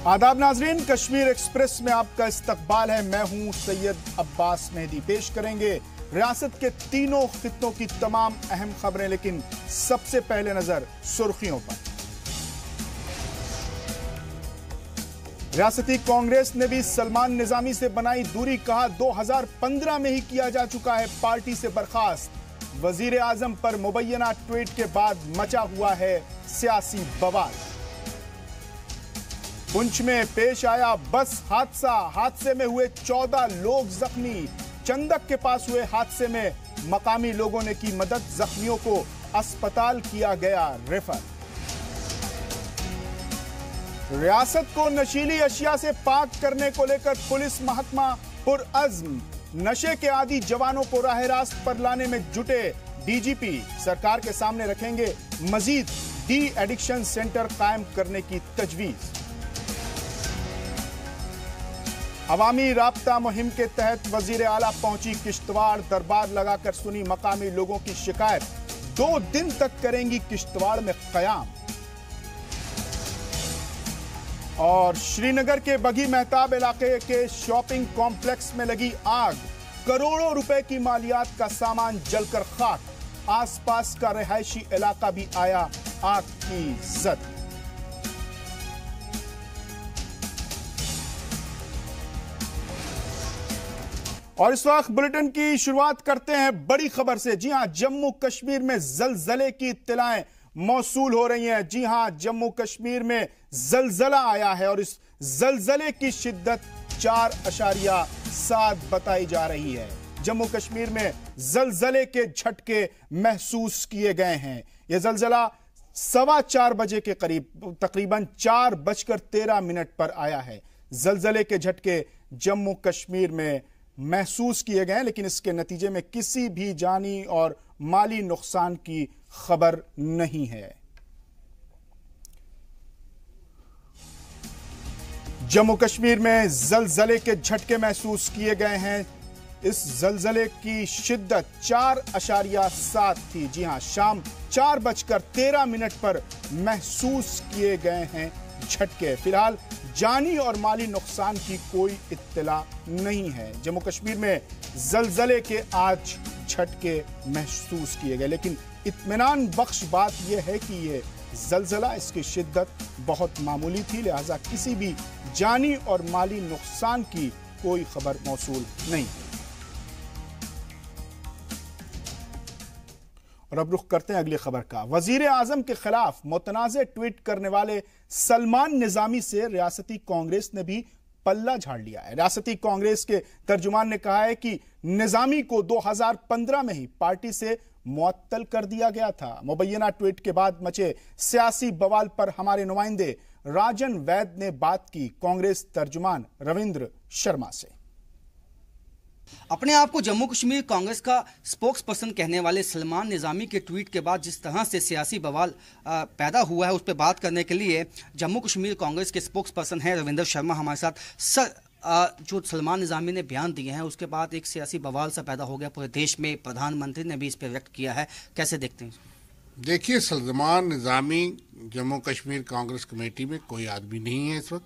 आदाब नाजरीन, कश्मीर एक्सप्रेस में आपका इस्तकबाल है। मैं हूं सैयद अब्बास मेहदी। पेश करेंगे रियासत के तीनों खित्तों की तमाम अहम खबरें, लेकिन सबसे पहले नजर सुर्खियों पर। रियासती कांग्रेस ने भी सलमान निजामी से बनाई दूरी, कहा 2015 में ही किया जा चुका है पार्टी से बर्खास्त। वजीर आजम पर मुबैना ट्वीट के बाद मचा हुआ है सियासी बवाल। पुंछ में पेश आया बस हादसा, हादसे में हुए 14 लोग जख्मी। चंदक के पास हुए हादसे में मकामी लोगों ने की मदद, जख्मियों को अस्पताल किया गया रेफर। रियासत को नशीली अशिया से पाक करने को लेकर पुलिस महकमा पुरअज़्म। नशे के आदी जवानों को राह रास्त पर लाने में जुटे डीजीपी। सरकार के सामने रखेंगे मजीद डी एडिक्शन सेंटर कायम करने की तजवीज। अवामी राब्ता मुहिम के तहत वजीर आला पहुंची किश्तवाड़, दरबार लगाकर सुनी मकामी लोगों की शिकायत। 2 दिन तक करेंगी किश्तवाड़ में कयाम। और श्रीनगर के बगी महताब इलाके के शॉपिंग कॉम्प्लेक्स में लगी आग, करोड़ों रुपए की मालियात का सामान जलकर खाक। आसपास का रिहायशी इलाका भी आया आग की जद। और इस वक्त बुलेटिन की शुरुआत करते हैं बड़ी खबर से। जी हां, जम्मू कश्मीर में जलजले की इत्तलाएं मौसूल हो रही हैं। जी हां, जम्मू कश्मीर में जलजला आया है और इस जलजले की शिद्दत 4.7 बताई जा रही है। जम्मू कश्मीर में जलजले के झटके महसूस किए गए हैं। यह जलजला 4:15 बजे के करीब तकरीबन 4:13 पर आया है। जलजले के झटके जम्मू कश्मीर में महसूस किए गए, लेकिन इसके नतीजे में किसी भी जानी और माली नुकसान की खबर नहीं है। जम्मू कश्मीर में जलजले के झटके महसूस किए गए हैं। इस जलजले की शिद्दत 4.7 थी। जी हां, शाम 4:13 पर महसूस किए गए हैं झटके। फिलहाल जानी और माली नुकसान की कोई इत्तला नहीं है। जम्मू कश्मीर में जलजले के आज झटके महसूस किए गए, लेकिन इत्मीनान बख्श बात यह है कि यह जलजला, इसकी शिद्दत बहुत मामूली थी, लिहाजा किसी भी जानी और माली नुकसान की कोई खबर मौसूल नहीं। और अब रुख करते हैं अगली खबर का। वजीर आजम के खिलाफ मुतनाज़े ट्वीट करने वाले सलमान निजामी से रियासती कांग्रेस ने भी पल्ला झाड़ लिया है। रियासती कांग्रेस के तर्जुमान ने कहा है कि निजामी को 2015 में ही पार्टी से मुअत्तल कर दिया गया था। मुबैना ट्वीट के बाद मचे सियासी बवाल पर हमारे नुमाइंदे राजन वैद ने बात की कांग्रेस तर्जुमान रविंद्र शर्मा से। अपने आप को जम्मू कश्मीर कांग्रेस का स्पोक्स पर्सन कहने वाले सलमान निजामी के ट्वीट के बाद जिस तरह से सियासी बवाल पैदा हुआ है, उस पर बात करने के लिए जम्मू कश्मीर कांग्रेस के स्पोक्स पर्सन हैं रविंद्र शर्मा हमारे साथ। सर, जो सलमान निजामी ने बयान दिए हैं उसके बाद एक सियासी बवाल सा पैदा हो गया पूरे देश में। प्रधानमंत्री ने भी इस पर व्यक्त किया है, कैसे देखते हैं? देखिए, सलमान निजामी जम्मू कश्मीर कांग्रेस कमेटी में कोई आदमी नहीं है इस वक्त।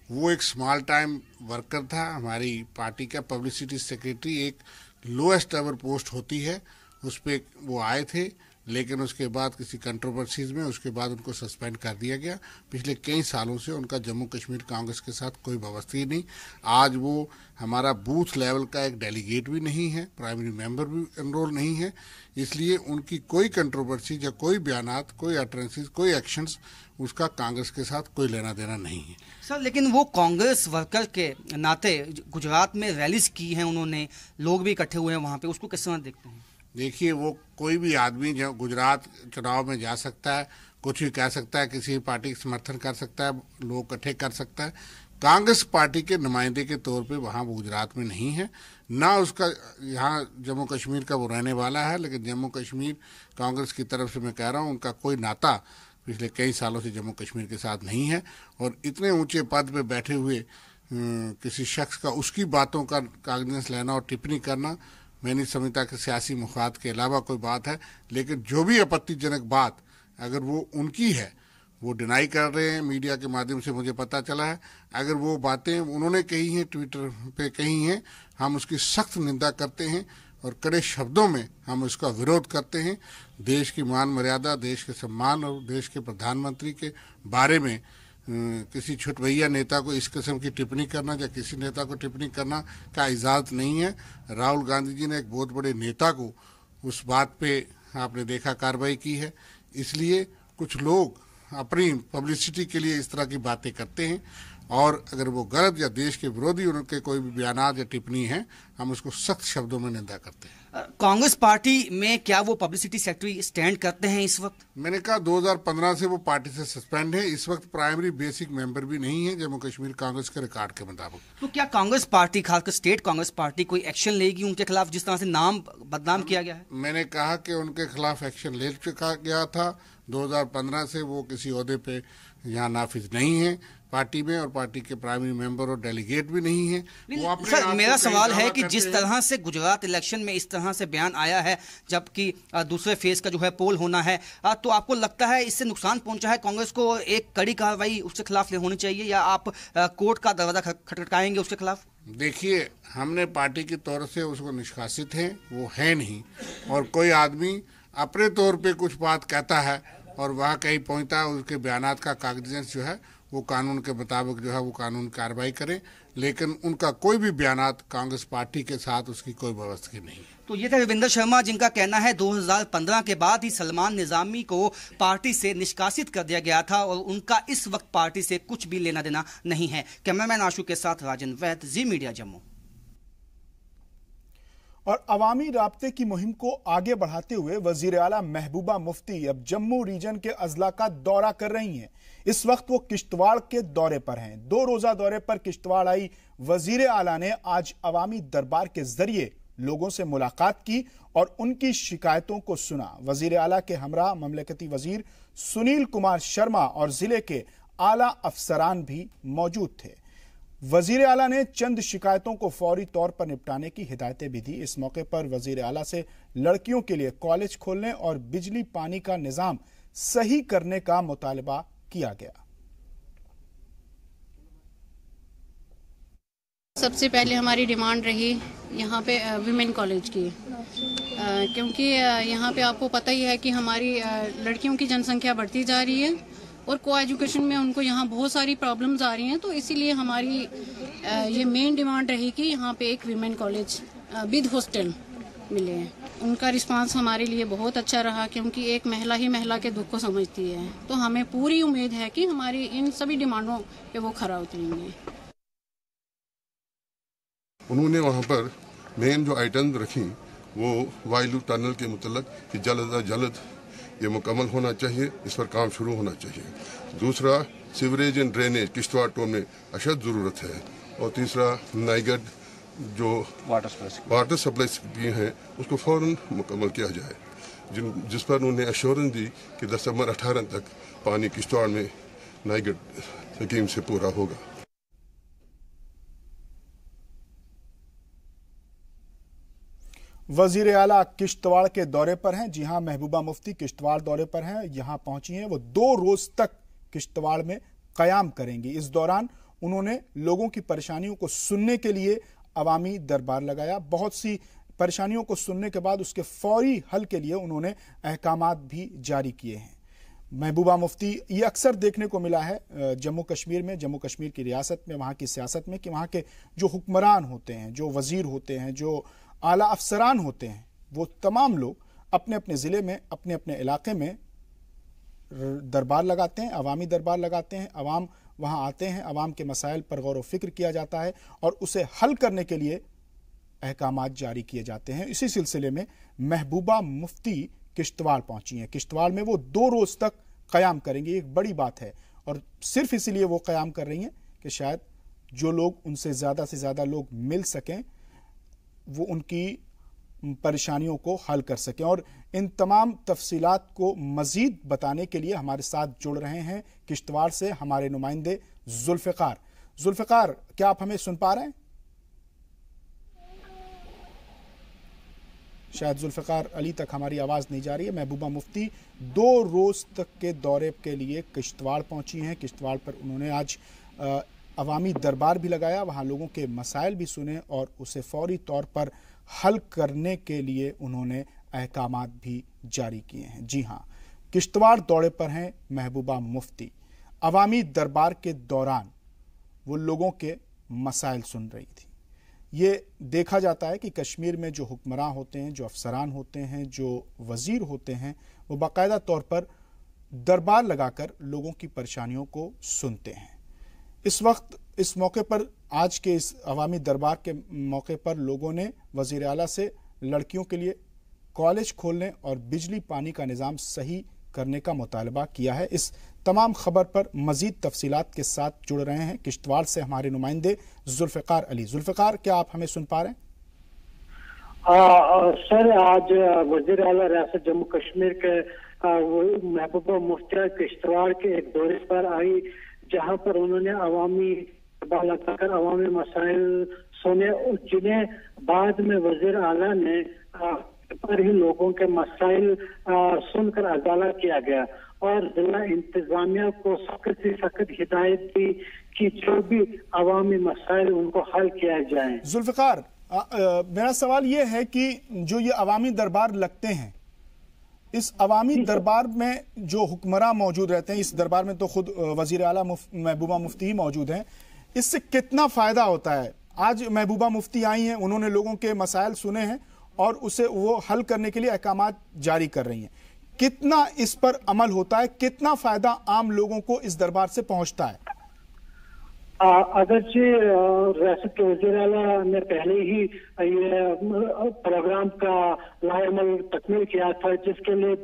वो एक स्मॉल टाइम वर्कर था, हमारी पार्टी का पब्लिसिटी सेक्रेटरी, एक लोएस्ट एवर पोस्ट होती है, उस पर वो आए थे, लेकिन उसके बाद किसी कंट्रोवर्सीज में उसके बाद उनको सस्पेंड कर दिया गया। पिछले कई सालों से उनका जम्मू कश्मीर कांग्रेस के साथ कोई वाबस्ता ही नहीं। आज वो हमारा बूथ लेवल का एक डेलीगेट भी नहीं है, प्राइमरी मेंबर भी एनरोल नहीं है, इसलिए उनकी कोई कंट्रोवर्सी या कोई बयानात, कोई अटरेंसीज, कोई एक्शंस उसका कांग्रेस के साथ कोई लेना देना नहीं है। सर, लेकिन वो कांग्रेस वर्कर के नाते गुजरात में रैलीज की हैं उन्होंने, लोग भी इकट्ठे हुए हैं वहाँ पे, उसको किस तरह देखते हैं? देखिए, वो कोई भी आदमी जो गुजरात चुनाव में जा सकता है, कुछ भी कह सकता है, किसी पार्टी का समर्थन कर सकता है, लोग इकट्ठे कर सकता है। कांग्रेस पार्टी के नुमाइंदे के तौर पे वहाँ वो गुजरात में नहीं है, ना उसका यहाँ जम्मू कश्मीर का वो रहने वाला है। लेकिन जम्मू कश्मीर कांग्रेस की तरफ से मैं कह रहा हूँ, उनका कोई नाता पिछले कई सालों से जम्मू कश्मीर के साथ नहीं है। और इतने ऊंचे पद पे बैठे हुए किसी शख्स का उसकी बातों का कागज़ लेना और टिप्पणी करना, मैं नहीं समझता कि सियासी मुफाद के अलावा कोई बात है। लेकिन जो भी आपत्तिजनक बात अगर वो उनकी है, वो डिनाई कर रहे हैं। मीडिया के माध्यम से मुझे पता चला है। अगर वो बातें उन्होंने कही हैं, ट्विटर पे कही हैं, हम उसकी सख्त निंदा करते हैं और कड़े शब्दों में हम उसका विरोध करते हैं। देश की मान मर्यादा, देश के सम्मान और देश के प्रधानमंत्री के बारे में किसी छुटभैया नेता को इस किस्म की टिप्पणी करना या किसी नेता को टिप्पणी करना का इजाज़त नहीं है। राहुल गांधी जी ने एक बहुत बड़े नेता को उस बात पे आपने देखा कार्रवाई की है। इसलिए कुछ लोग अपनी पब्लिसिटी के लिए इस तरह की बातें करते हैं और अगर वो गलत या देश के विरोधी उनके कोई भी बयानात या टिप्पणी है, हम उसको सख्त शब्दों में निंदा करते हैं। कांग्रेस पार्टी में क्या वो पब्लिसिटी सेक्रेटरी स्टैंड करते हैं इस वक्त? मैंने कहा 2015 से वो पार्टी से सस्पेंड है। इस वक्त प्राइमरी बेसिक मेंबर भी नहीं है जम्मू कश्मीर कांग्रेस के रिकॉर्ड के मुताबिक। तो क्या कांग्रेस पार्टी, खासकर स्टेट कांग्रेस पार्टी, कोई एक्शन लेगी उनके खिलाफ जिस तरह से नाम बदनाम किया गया है? मैंने कहा कि उनके खिलाफ एक्शन ले चुका गया था। 2015 से वो किसी ओहदे पे यहाँ नाफिज नहीं है पार्टी में और पार्टी के प्राइमरी मेंबर और डेलीगेट भी नहीं है। वो अपने सर, मेरा सवाल है कि जिस तरह से गुजरात इलेक्शन में इस तरह से बयान आया है, जबकि दूसरे फेज का जो है पोल होना है, तो आपको लगता है इससे नुकसान पहुंचा है कांग्रेस को? एक कड़ी कार्रवाई उसके खिलाफ होनी चाहिए या आप कोर्ट का दरवाजा खटखटाएंगे उसके खिलाफ? देखिए, हमने पार्टी के तौर से उसको निष्कासित है, वो है नहीं। और कोई आदमी अपने तौर पे कुछ बात कहता है और वहाँ कहीं पहुँचता है, उसके बयानात का कागजात जो है वो कानून के मुताबिक जो है वो कानून कार्रवाई करे, लेकिन उनका कोई भी बयानात कांग्रेस पार्टी के साथ उसकी कोई व्यवस्था नहीं है। तो ये थे रविंदर शर्मा, जिनका कहना है 2015 के बाद ही सलमान निजामी को पार्टी से निष्कासित कर दिया गया था और उनका इस वक्त पार्टी से कुछ भी लेना देना नहीं है। कैमरामैन आशु के साथ राजन वैद, जी मीडिया जम्मू। और अवामी राब्ते की मुहिम को आगे बढ़ाते हुए वजीर आला महबूबा मुफ्ती अब जम्मू रीजन के अजला का दौरा कर रही हैं। इस वक्त वो किश्तवाड़ के दौरे पर हैं। 2 रोजा दौरे पर किश्तवाड़ आई वजीर आला ने आज अवामी दरबार के जरिए लोगों से मुलाकात की और उनकी शिकायतों को सुना। वजीर आला के हमरा ममलकती वजीर सुनील कुमार शर्मा और जिले के आला अफसरान भी मौजूद थे। वजीर आला ने चंद शिकायतों को फौरी तौर पर निपटाने की हिदायतें भी दी। इस मौके पर वजीर आला से लड़कियों के लिए कॉलेज खोलने और बिजली पानी का निजाम सही करने का मुतालबा किया गया। सबसे पहले हमारी डिमांड रही यहाँ पे विमेन कॉलेज की, क्योंकि यहाँ पे आपको पता ही है कि हमारी लड़कियों की जनसंख्या बढ़ती जा रही है और को एजुकेशन में उनको यहाँ बहुत सारी प्रॉब्लम्स आ रही हैं। तो इसीलिए हमारी ये मेन डिमांड रही कि यहाँ पे एक विमेन कॉलेज विद हॉस्टल मिले। उनका रिस्पांस हमारे लिए बहुत अच्छा रहा, क्योंकि एक महिला ही महिला के दुख को समझती है। तो हमें पूरी उम्मीद है कि हमारी इन सभी डिमांडों पे वो खरा उतरेंगे। उन्होंने वहाँ पर मेन जो आइटम रखी वो वायलू टनल के मुतल्लक कि जल्द अज जल्द ये मुकम्मल होना चाहिए, इस पर काम शुरू होना चाहिए। दूसरा, sewerage and drainage Kishtwar town में अशद ज़रूरत है। और तीसरा, नाइगढ़ जो वाटर सप्लाई स्कीम है उसको फ़ौरन मुकम्मल किया जाए, जिस पर उन्होंने एश्योरेंस दी कि दिसंबर 18 तक पानी किश्तवाड़ में नाइगढ़ स्कीम से पूरा होगा। वजीर आला किश्तवाड़ के दौरे पर हैं। जी हां, महबूबा मुफ्ती किश्तवाड़ दौरे पर हैं, यहां पहुंची हैं। वो 2 रोज तक किश्तवाड़ में कयाम करेंगी। इस दौरान उन्होंने लोगों की परेशानियों को सुनने के लिए अवामी दरबार लगाया। बहुत सी परेशानियों को सुनने के बाद उसके फौरी हल के लिए उन्होंने अहकामात भी जारी किए हैं। महबूबा मुफ्ती, ये अक्सर देखने को मिला है जम्मू कश्मीर में, जम्मू कश्मीर की रियासत में, वहाँ की सियासत में, कि वहाँ के जो हुक्मरान होते हैं, जो वजीर होते हैं, जो आला अफसरान होते हैं, वो तमाम लोग अपने अपने ज़िले में, अपने अपने इलाके में दरबार लगाते हैं, अवामी दरबार लगाते हैं। अवाम वहाँ आते हैं, अवाम के मसाइल पर गौर व फिक्र किया जाता है और उसे हल करने के लिए अहकामात जारी किए जाते हैं। इसी सिलसिले में महबूबा मुफ्ती किश्तवाड़ पहुंची हैं। किश्तवाड़ में वो 2 रोज तक क़याम करेंगी। एक बड़ी बात है और सिर्फ इसीलिए वो क़याम कर रही हैं कि शायद जो लोग उनसे ज़्यादा से ज़्यादा लोग मिल सकें, वो उनकी परेशानियों को हल कर सकें। और इन तमाम तफसीलात को मजीद बताने के लिए हमारे साथ जुड़ रहे हैं किश्तवाड़ से हमारे नुमाइंदे जुल्फ़िकार। जुल्फ़िकार, क्या आप हमें सुन पा रहे हैं? शायद जुल्फ़िकार अली तक हमारी आवाज़ नहीं जा रही है। महबूबा मुफ्ती 2 रोज़ तक के दौरे के लिए किश्तवाड़ पहुंची हैं। किश्तवाड़ पर उन्होंने आज अवामी दरबार भी लगाया, वहां लोगों के मसाइल भी सुने और उसे फौरी तौर पर हल करने के लिए उन्होंने अहकामात भी जारी किए हैं। जी हाँ, किश्तवाड़ दौरे पर हैं महबूबा मुफ्ती। अवामी दरबार के दौरान वो लोगों के मसाइल सुन रही थी। ये देखा जाता है कि कश्मीर में जो हुक्मरान होते हैं, जो अफसरान होते हैं, जो वजीर होते हैं, वो बाकायदा तौर पर दरबार लगाकर लोगों की परेशानियों को सुनते हैं। इस वक्त इस मौके पर, आज के इस अवामी दरबार के मौके पर, लोगों ने वजीर आला से लड़कियों के लिए कॉलेज खोलने और बिजली पानी का निज़ाम सही करने का मुतालबा किया है। इस तमाम खबर पर मजीद तफसीलात के साथ जुड़ रहे हैं किश्तवाड़ से हमारे नुमाइंदे जुल्फ़िकार अली। जुल्फ़िकार, क्या आप हमें सुन पा रहे हैं? सर, आज वज़ीर आला रियासत जम्मू कश्मीर के महबूबा मुफ्ती किश्तवाड़ के एक दौरे पर आई, जहां पर उन्होंने अवामी लगाकर अवामी मसाइल सुने, जिन्हें बाद में वज़ीर आला ने पर ही लोगों के मसाइल सुनकर अदाला किया गया और जिला इंतजामिया को सख्त से सख्त हिदायत दी कि जो भी अवामी मसाइल उनको हल किया जाए। जुल्फ़िकार, मेरा सवाल ये है कि जो ये अवामी दरबार लगते हैं, इस अवामी दरबार में जो हुक्मरान मौजूद रहते हैं, इस दरबार में तो खुद वज़ीर आला महबूबा मुफ्ती ही मौजूद हैं, इससे कितना फ़ायदा होता है? आज महबूबा मुफ्ती आई हैं, उन्होंने लोगों के मसाइल सुने हैं और उसे वो हल करने के लिए अहकामात जारी कर रही हैं। कितना इस पर अमल होता है? कितना फायदा आम लोगों को इस दरबार से पहुंचता है? अगरचे रियासत के वज़ीर आला ने पहले ही ये प्रोग्राम का लाएमल तकमील किया था, जिसके लिए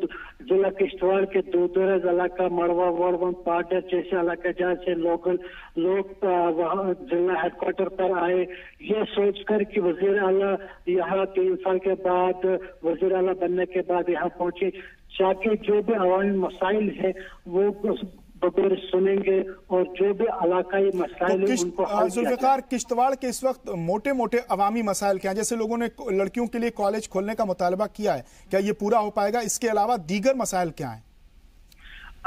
जिला किश्तवाड़ के दूर इलाका मड़वा वड़वन पाटर जैसे इलाका जहाँ से लोग वहाँ जिला हेडक्वार्टर पर आए, ये सोचकर कि वज़ीर आला यहाँ 3 साल के बाद वज़ीर आला बनने के बाद यहाँ पहुंचे, ताकि जो भी अवामी मसाइल है वो बगैर सुनेंगे और जो भी इलाकाई मसाइल है उनको हल किया जाए। किश्तवाड़ के इस वक्त मोटे मोटे अवामी मसाइल क्या हैं? जैसे लोगों ने लड़कियों के लिए कॉलेज खोलने का मुतालबा किया है, क्या ये पूरा हो पाएगा? इसके अलावा दीगर मसाइल क्या हैं?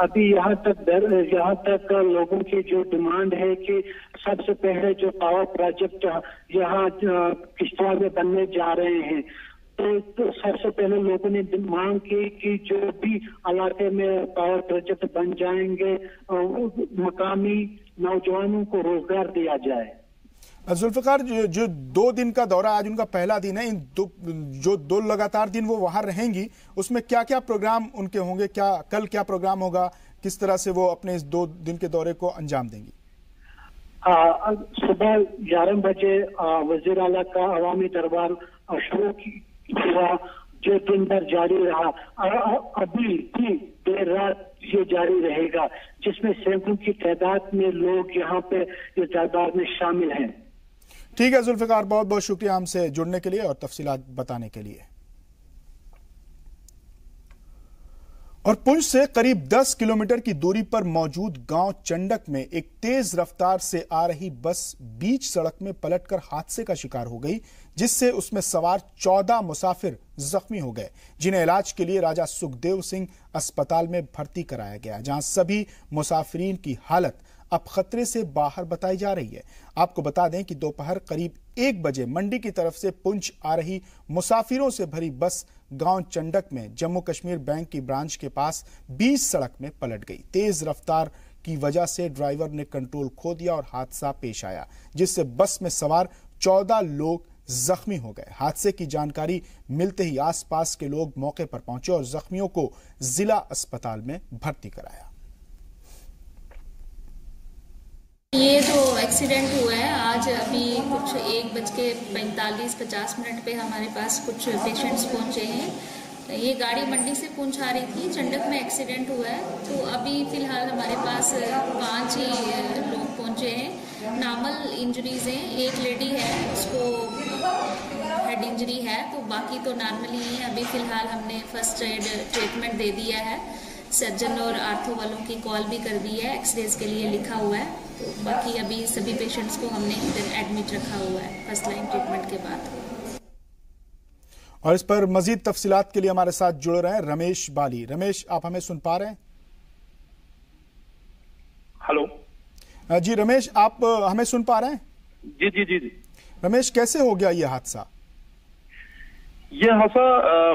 अभी यहाँ तक लोगों की जो डिमांड है कि सबसे पहले जो पावर प्रोजेक्ट यहाँ किश्तवाड़ में बनने जा रहे हैं, तो सबसे पहले लोगों ने मांग की कि जो भी इलाके में पावर प्रोजेक्ट बन जाएंगे मकामी नौजवानों को रोजगार दिया जाए। जुल्फ़िकार, जो 2 दिन का दौरा, आज उनका पहला दिन है, इन जो 2 लगातार दिन वो वहां रहेंगी, उसमें क्या क्या प्रोग्राम उनके होंगे? कल क्या प्रोग्राम होगा? किस तरह से वो अपने इस 2 दिन के दौरे को अंजाम देंगी? सुबह 11 बजे वज़ीर आला का अवामी दरबार शुरू हुआ, जो दिन भर जारी रहा। अभी भी देर रात ये जारी रहेगा, जिसमें सैकड़ों की तादाद में लोग यहाँ पे इस दरबार में शामिल हैं। ठीक है जुल्फ़िकार, बहुत बहुत शुक्रिया हमसे जुड़ने के लिए और तफसीलात बताने के लिए। और पुंछ से करीब 10 किलोमीटर की दूरी पर मौजूद गांव चंडक में एक तेज रफ्तार से आ रही बस बीच सड़क में पलटकर हादसे का शिकार हो गई, जिससे उसमें सवार 14 मुसाफिर जख्मी हो गए, जिन्हें इलाज के लिए राजा सुखदेव सिंह अस्पताल में भर्ती कराया गया, जहां सभी मुसाफिरीन की हालत अब खतरे से बाहर बताई जा रही है। आपको बता दें कि दोपहर करीब 1 बजे मंडी की तरफ से पुंछ आ रही मुसाफिरों से भरी बस गांव चंडक में जम्मू कश्मीर बैंक की ब्रांच के पास 20 सड़क में पलट गई। तेज रफ्तार की वजह से ड्राइवर ने कंट्रोल खो दिया और हादसा पेश आया, जिससे बस में सवार 14 लोग जख्मी हो गए। हादसे की जानकारी मिलते ही आसपास के लोग मौके पर पहुंचे और जख्मियों को जिला अस्पताल में भर्ती कराया। ये जो एक्सीडेंट हुआ है आज अभी कुछ 1:45-50 पे हमारे पास कुछ पेशेंट्स पहुंचे हैं। ये गाड़ी मंडी से पुंछ आ रही थी, चंडक में एक्सीडेंट हुआ है, तो अभी फिलहाल हमारे पास 5 ही लोग पहुंचे हैं। नॉर्मल इंजरीज हैं, एक लेडी है उसको हेड इंजरी है, तो बाकी तो नॉर्मल ही है। अभी फिलहाल हमने फर्स्ट एड ट्रीटमेंट दे दिया है, सर्जन और आर्थो वालों की कॉल भी कर दी है, एक्सरेज के लिए लिखा हुआ है, तो बाकी अभी सभी पेशेंट्स को हमने इधर एडमिट रखा हुआ है फर्स्ट लाइन ट्रीटमेंट के बाद। और इस पर मजीद तफसीलात के लिए हमारे साथ जुड़ रहे हैं रमेश बाली। रमेश, आप हमें सुन पा रहे हैं? हेलो जी रमेश, आप हमें सुन पा रहे हैं? जी जी जी जी। रमेश, कैसे हो गया ये हादसा? ये हादसा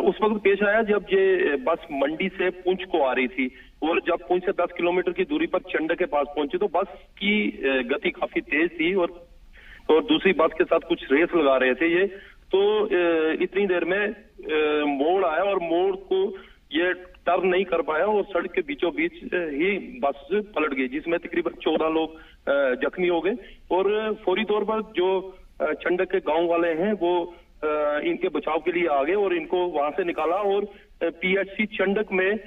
उस वक्त पेश आया जब ये बस मंडी से पुंछ को आ रही थी और जब पुंछ से 10 किलोमीटर की दूरी पर चंडक के पास पहुंची तो बस की गति काफी तेज थी और दूसरी बस के साथ कुछ रेस लगा रहे थे ये। तो इतनी देर में मोड़ आया और मोड़ को ये टर्न नहीं कर पाया और सड़क के बीचों बीच ही बस पलट गई, जिसमें तकरीबन 14 लोग जख्मी हो गए। और फौरी तौर पर जो चंडक के गांव वाले हैं वो इनके बचाव के लिए आ गए और इनको वहां से निकाला और पीएचसी चंडक में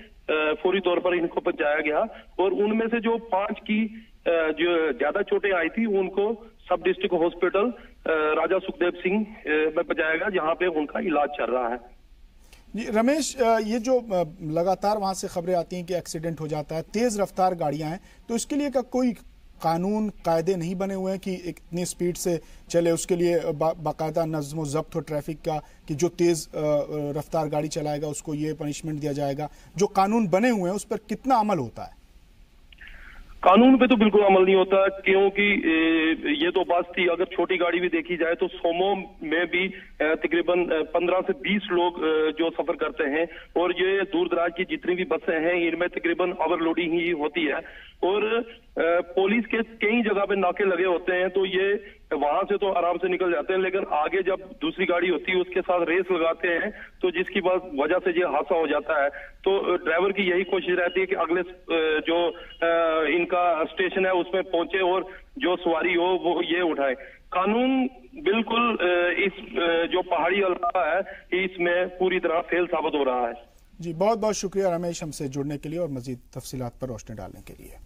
फौरी तौर पर इनको पहुंचाया गया। और उनमें से जो 5 की जो ज्यादा चोटें आई थी उनको सब डिस्ट्रिक्ट हॉस्पिटल राजा सुखदेव सिंह में पहुंचाया गया, जहां पे उनका इलाज चल रहा है। जी रमेश, ये जो लगातार वहां से खबरें आती हैं कि एक्सीडेंट हो जाता है, तेज रफ्तार गाड़ियां हैं, तो इसके लिए का कोई कानून कायदे नहीं बने हुए हैं कि इतनी स्पीड से चले? उसके लिए बाकायदा नज़्म ज़ब्त हो ट्रैफिक का कि जो तेज रफ्तार गाड़ी चलाएगा उसको ये पनिशमेंट दिया जाएगा? जो कानून बने हुए हैं उस पर कितना अमल होता है? कानून पे तो बिल्कुल अमल नहीं होता, क्योंकि ये तो बात थी। अगर छोटी गाड़ी भी देखी जाए तो सोमो में भी तकरीबन 15 से 20 लोग जो सफर करते हैं और ये दूर दराज की जितनी भी बसें हैं इनमें तकरीबन ओवरलोडिंग ही होती है। और पुलिस के कई जगह पे नाके लगे होते हैं तो ये वहां से तो आराम से निकल जाते हैं, लेकिन आगे जब दूसरी गाड़ी होती है उसके साथ रेस लगाते हैं तो जिसकी वजह से ये हादसा हो जाता है। तो ड्राइवर की यही कोशिश रहती है कि अगले जो इनका स्टेशन है उसमें पहुंचे और जो सवारी हो वो ये उठाए। कानून बिल्कुल इस जो पहाड़ी इलाका है इसमें पूरी तरह फेल साबित हो रहा है। जी बहुत बहुत शुक्रिया रमेश, हमसे जुड़ने के लिए और मजीद तफसीलात पर रोशनी डालने के लिए।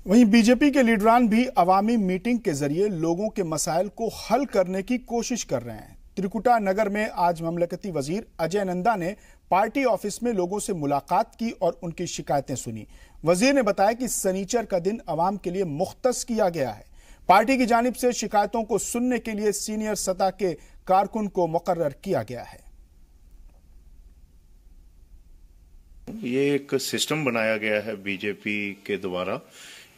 वहीं बीजेपी के लीडरान भी अवामी मीटिंग के जरिए लोगों के मसाइल को हल करने की कोशिश कर रहे हैं। त्रिकुटा नगर में आज ममलकती वजीर अजय नंदा ने पार्टी ऑफिस में लोगों से मुलाकात की और उनकी शिकायतें सुनी। वजीर ने बताया कि सनीचर का दिन अवाम के लिए मुख्तस किया गया है। पार्टी की जानिब से शिकायतों को सुनने के लिए सीनियर सतह के कारकुन को मुकर्रर किया गया है। ये एक सिस्टम बनाया गया है बीजेपी के द्वारा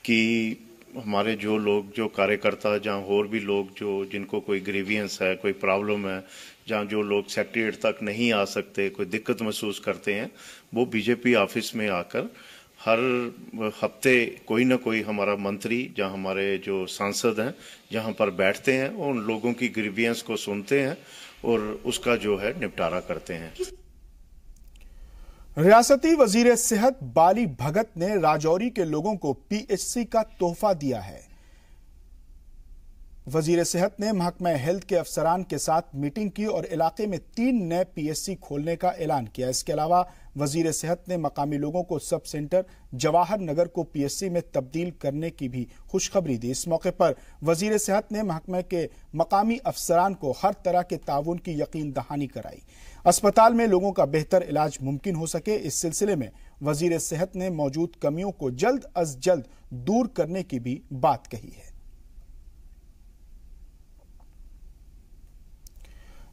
कि हमारे जो लोग, जो कार्यकर्ता, जहाँ और भी लोग जो जिनको कोई ग्रीवियंस है, कोई प्रॉब्लम है, जहाँ जो लोग सेक्रेटरीट तक नहीं आ सकते, कोई दिक्कत महसूस करते हैं, वो बीजेपी ऑफिस में आकर हर हफ्ते कोई ना कोई हमारा मंत्री, जहाँ हमारे जो सांसद हैं, जहाँ पर बैठते हैं और उन लोगों की ग्रीवियंस को सुनते हैं और उसका जो है निपटारा करते हैं। रियासती वजीर सेहत बाली भगत ने राजौरी के लोगों को पीएचसी का तोहफा दिया है। वजीर सेहत ने महकमा हेल्थ के अफसरान के साथ मीटिंग की और इलाके में 3 नए पीएचसी खोलने का ऐलान किया। इसके अलावा वजीर सेहत ने मकामी लोगों को सब सेंटर जवाहर नगर को पीएचसी में तब्दील करने की भी खुशखबरी दी। इस मौके पर वजीर सेहत ने महकमे के मकामी अफसरान को हर तरह के ताउन की यकीन दहानी कराई। अस्पताल में लोगों का बेहतर इलाज मुमकिन हो सके, इस सिलसिले में वजीर सेहत ने मौजूद कमियों को जल्द अज जल्द दूर करने की भी बात कही है।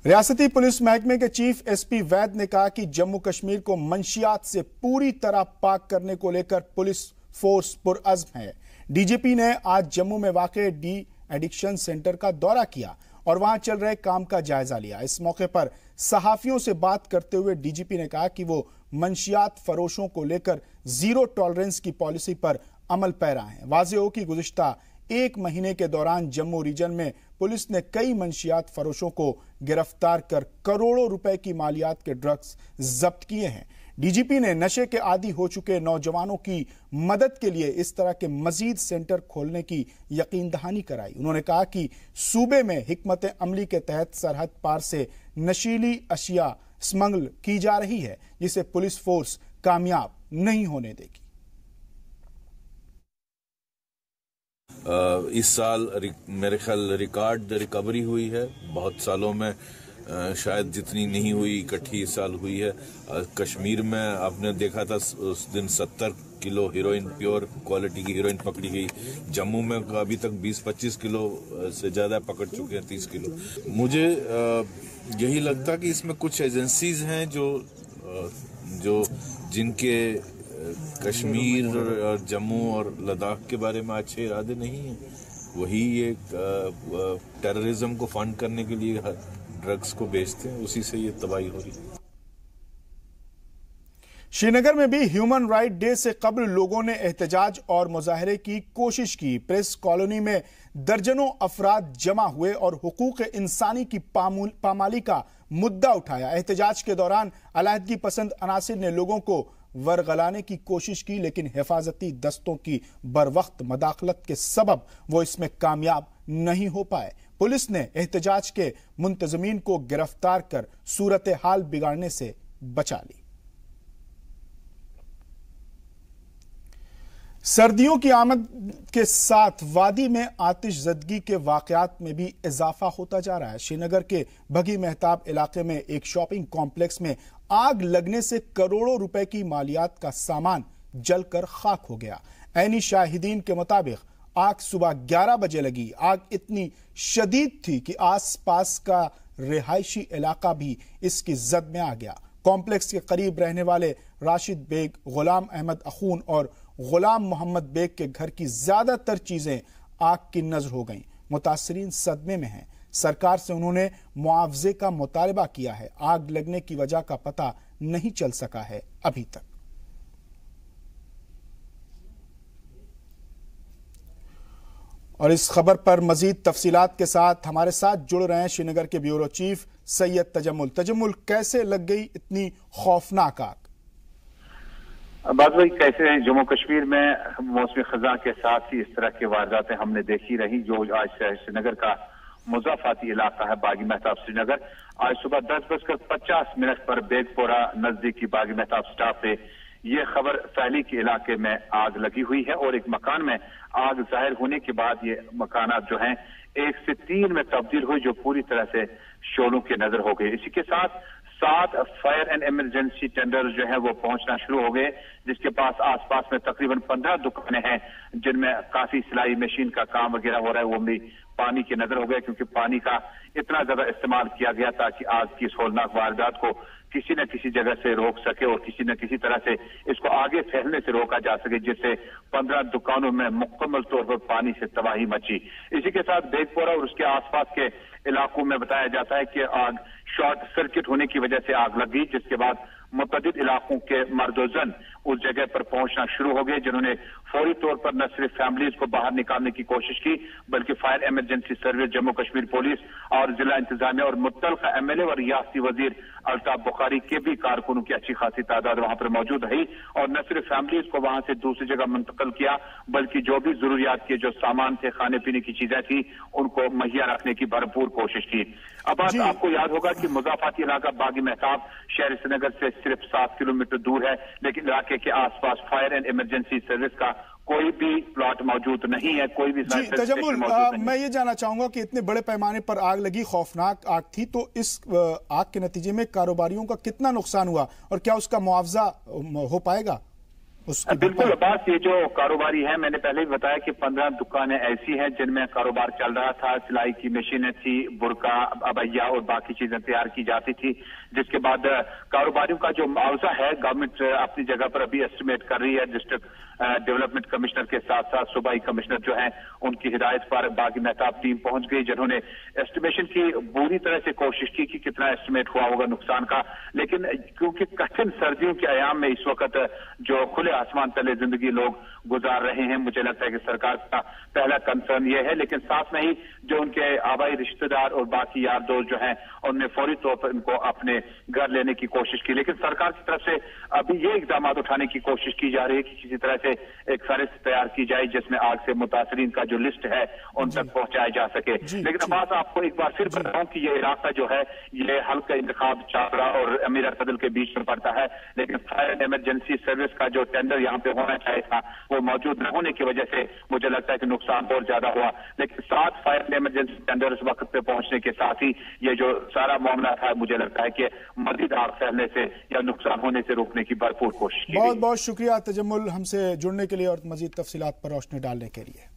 रियासती पुलिस महकमे के चीफ एसपी वैद ने कहा कि जम्मू कश्मीर को मंशियात से पूरी तरह पाक करने को लेकर पुलिस फोर्स पुरअज़्म है। डीजीपी ने आज जम्मू में वाक़े डी एडिक्शन सेंटर का दौरा किया और वहां चल रहे काम का जायजा लिया। इस मौके पर सहाफियों से बात करते हुए डीजीपी ने कहा कि वो मंशियात फरोशों को लेकर जीरो टॉलरेंस की पॉलिसी पर अमल पैरा है। वाज़ेह हो कि गुज़िश्ता 1 महीने के दौरान जम्मू रीजन में पुलिस ने कई मंशियात फरोशों को गिरफ्तार कर करोड़ों रुपए की मालियात के ड्रग्स जब्त किए हैं। डीजीपी ने नशे के आदी हो चुके नौजवानों की मदद के लिए इस तरह के मजीद सेंटर खोलने की यकीन दहानी कराई। उन्होंने कहा कि सूबे में हिकमत अमली के तहत सरहद पार से नशीली अशिया स्मगल की जा रही है, जिसे पुलिस फोर्स कामयाब नहीं होने देगी। इस साल मेरे ख्याल रिकॉर्ड रिकवरी हुई है। बहुत सालों में शायद जितनी नहीं हुई इकट्ठी इस साल हुई है। कश्मीर में आपने देखा था उस दिन 70 किलो हीरोइन, प्योर क्वालिटी की हीरोइन पकड़ी गई। जम्मू में अभी तक 20-25 किलो से ज़्यादा पकड़ चुके हैं, 30 किलो। मुझे यही लगता कि इसमें कुछ एजेंसीज हैं जो जिनके कश्मीर और जम्मू और लद्दाख के बारे में अच्छे इरादे नहीं हैं। वही ये टेररिज्म को फंड करने के लिए ड्रग्स को बेचते हैं, उसी से ये तबाही हो रही है। श्रीनगर में भी ह्यूमन राइट डे से कबल लोगों ने एहतजाज और मुजाहरे की कोशिश की। प्रेस कॉलोनी में दर्जनों अफराद जमा हुए और हुकूक इंसानी की पामाली का मुद्दा उठाया। एहतजाज के दौरान अलहदगी पसंद अनासिर ने लोगों को वरगलाने की कोशिश की, लेकिन हिफाजती दस्तों की बरवक्त मदाखलत के सबब वो इसमें कामयाब नहीं हो पाए। पुलिस ने एहतजाज के मुंतजमीन को गिरफ्तार कर सूरत हाल बिगाड़ने से बचा ली। सर्दियों की आमद के साथ वादी में आतिशज़दगी के वाकयात में भी इजाफा होता जा रहा है। श्रीनगर के भगी महताब इलाके में एक शॉपिंग कॉम्प्लेक्स में आग लगने से करोड़ों रुपए की मालियात का सामान जलकर खाक हो गया। ऐनी शाहिदीन के मुताबिक आग सुबह 11 बजे लगी। आग इतनी शदीद थी कि आसपास का रिहायशी इलाका भी इसकी जद में आ गया। कॉम्प्लेक्स के करीब रहने वाले राशिद बेग, गुलाम अहमद अखून और गुलाम मोहम्मद बेग के घर की ज्यादातर चीजें आग की नजर हो गईं। मुतासरीन सदमे में हैं। सरकार से उन्होंने मुआवजे का मुतालबा किया है। आग लगने की वजह का पता नहीं चल सका है अभी तक। और इस खबर पर मजीद तफसीलात के साथ हमारे साथ जुड़ रहे हैं श्रीनगर के ब्यूरो चीफ सैयद तजम्मुल। तजम्मुल, कैसे लग गई इतनी खौफनाक आग? बात वही कैसे है, जम्मू कश्मीर में मौसमी खजा के साथ ही इस तरह की वारदातें हमने देखी रही। जो आज श्रीनगर का मुजाफाती इलाका है बागी महताब श्रीनगर, आज सुबह 10:50 पर बेगपोरा नजदीकी बागी महताब स्टाफ से ये खबर फैली कि इलाके में आग लगी हुई है और एक मकान में आग जाहिर होने के बाद ये मकानात जो हैं 1 से 3 में तब्दील हुई, जो पूरी तरह से शोलों की नजर हो गई। इसी के साथ 7 फायर एंड इमरजेंसी टेंडर जो है वो पहुंचना शुरू हो गए, जिसके पास आसपास में तकरीबन 15 दुकानें हैं जिनमें काफी सिलाई मशीन का काम वगैरह हो रहा है। वो भी पानी की नजर हो गया, क्योंकि पानी का इतना ज्यादा इस्तेमाल किया गया ताकि आग की इस होलनाक वारदात को किसी न किसी जगह से रोक सके और किसी न किसी तरह से इसको आगे फैलने से रोका जा सके, जिससे 15 दुकानों में मुकम्मल तौर पर पानी से तबाही मची। इसी के साथ बेगपोरा और उसके आसपास के इलाकों में बताया जाता है कि आग शॉर्ट सर्किट होने की वजह से आग लग गई, जिसके बाद मुतअद्दिद इलाकों के मर्दोजन उस जगह पर पहुंचना शुरू हो गए, जिन्होंने फौरी तौर पर न सिर्फ फैमिलीज को बाहर निकालने की कोशिश की, बल्कि fire emergency service, Jammu Kashmir police और जिला इंतजामिया और मुत्तलका एमएलए और रियासती वजीर अल्ताफ बुखारी के भी कारकुनों की अच्छी खासी तादाद वहां पर मौजूद रही और न सिर्फ फैमिलीज को वहां से दूसरी जगह मुंतकिल किया, बल्कि जो भी जरूरियात के जो सामान थे, खाने पीने की चीजें थी, उनको मुहैया रखने की भरपूर कोशिश की। अब आपको याद होगा कि मुजाफाती इलाका बागी महताब शहर श्रीनगर से सिर्फ 7 किलोमीटर दूर है, लेकिन इलाके के आसपास फायर एंड इमरजेंसी सर्विस का कोई भी प्लॉट मौजूद नहीं है, कोई भी तजम्मुल, मैं ये जानना चाहूंगा कि इतने बड़े पैमाने पर आग लगी, खौफनाक आग थी, तो इस आग के नतीजे में कारोबारियों का कितना नुकसान हुआ और क्या उसका मुआवजा हो पाएगा? बिल्कुल अब्बास, ये जो कारोबारी है, मैंने पहले भी बताया कि 15 दुकानें ऐसी हैं जिनमें कारोबार चल रहा था। सिलाई की मशीनें थी, बुरका, अबैया और बाकी चीजें तैयार की जाती थी, जिसके बाद कारोबारियों का जो मुआवजा है गवर्नमेंट अपनी जगह पर अभी एस्टिमेट कर रही है। डिस्ट्रिक्ट डेवलपमेंट कमिश्नर के साथ साथ सूबाई कमिश्नर जो हैं उनकी हिदायत पर बागी महताब टीम पहुंच गई, जिन्होंने एस्टिमेशन की पूरी तरह से कोशिश की कि कितना एस्टिमेट हुआ होगा नुकसान का। लेकिन क्योंकि कठिन सर्दियों के आयाम में इस वक्त जो खुले आसमान तले जिंदगी लोग गुजार रहे हैं, मुझे लगता है कि सरकार का पहला कंसर्न ये है, लेकिन साथ में ही जो उनके आबाई रिश्तेदार और बाकी यार दोस्त जो हैं उनने फौरी तौर पर इनको अपने घर लेने की कोशिश की। लेकिन सरकार की तरफ से अभी ये इकदाम उठाने की कोशिश की जा रही है कि किसी तरह से एक फहरिस्त तैयार की जाए जिसमें आग से मुतासरीन का जो लिस्ट है उन तक पहुंचाया जा सके। लेकिन अब आपको एक बार फिर बताऊं कि ये इलाका जो है ये हल्का इंतखाब चापड़ा और अमीर अर्सदल के बीच में पड़ता है, लेकिन फायर इमरजेंसी सर्विस का जो टेंडर यहाँ पे होना चाहिए था वो मौजूद न होने की वजह से मुझे लगता है कि नुकसान और ज्यादा हुआ। लेकिन 7 फायर इमरजेंसी टेंडर इस वक्त पे पहुंचने के साथ ही ये जो सारा मामला था, मुझे लगता है कि मजीद आग फैलने से या नुकसान होने से रोकने की भरपूर कोशिश की। बहुत बहुत शुक्रिया तजम्मुल, हमसे जुड़ने के लिए और मजीद तफसीलात पर रोशनी डालने के लिए।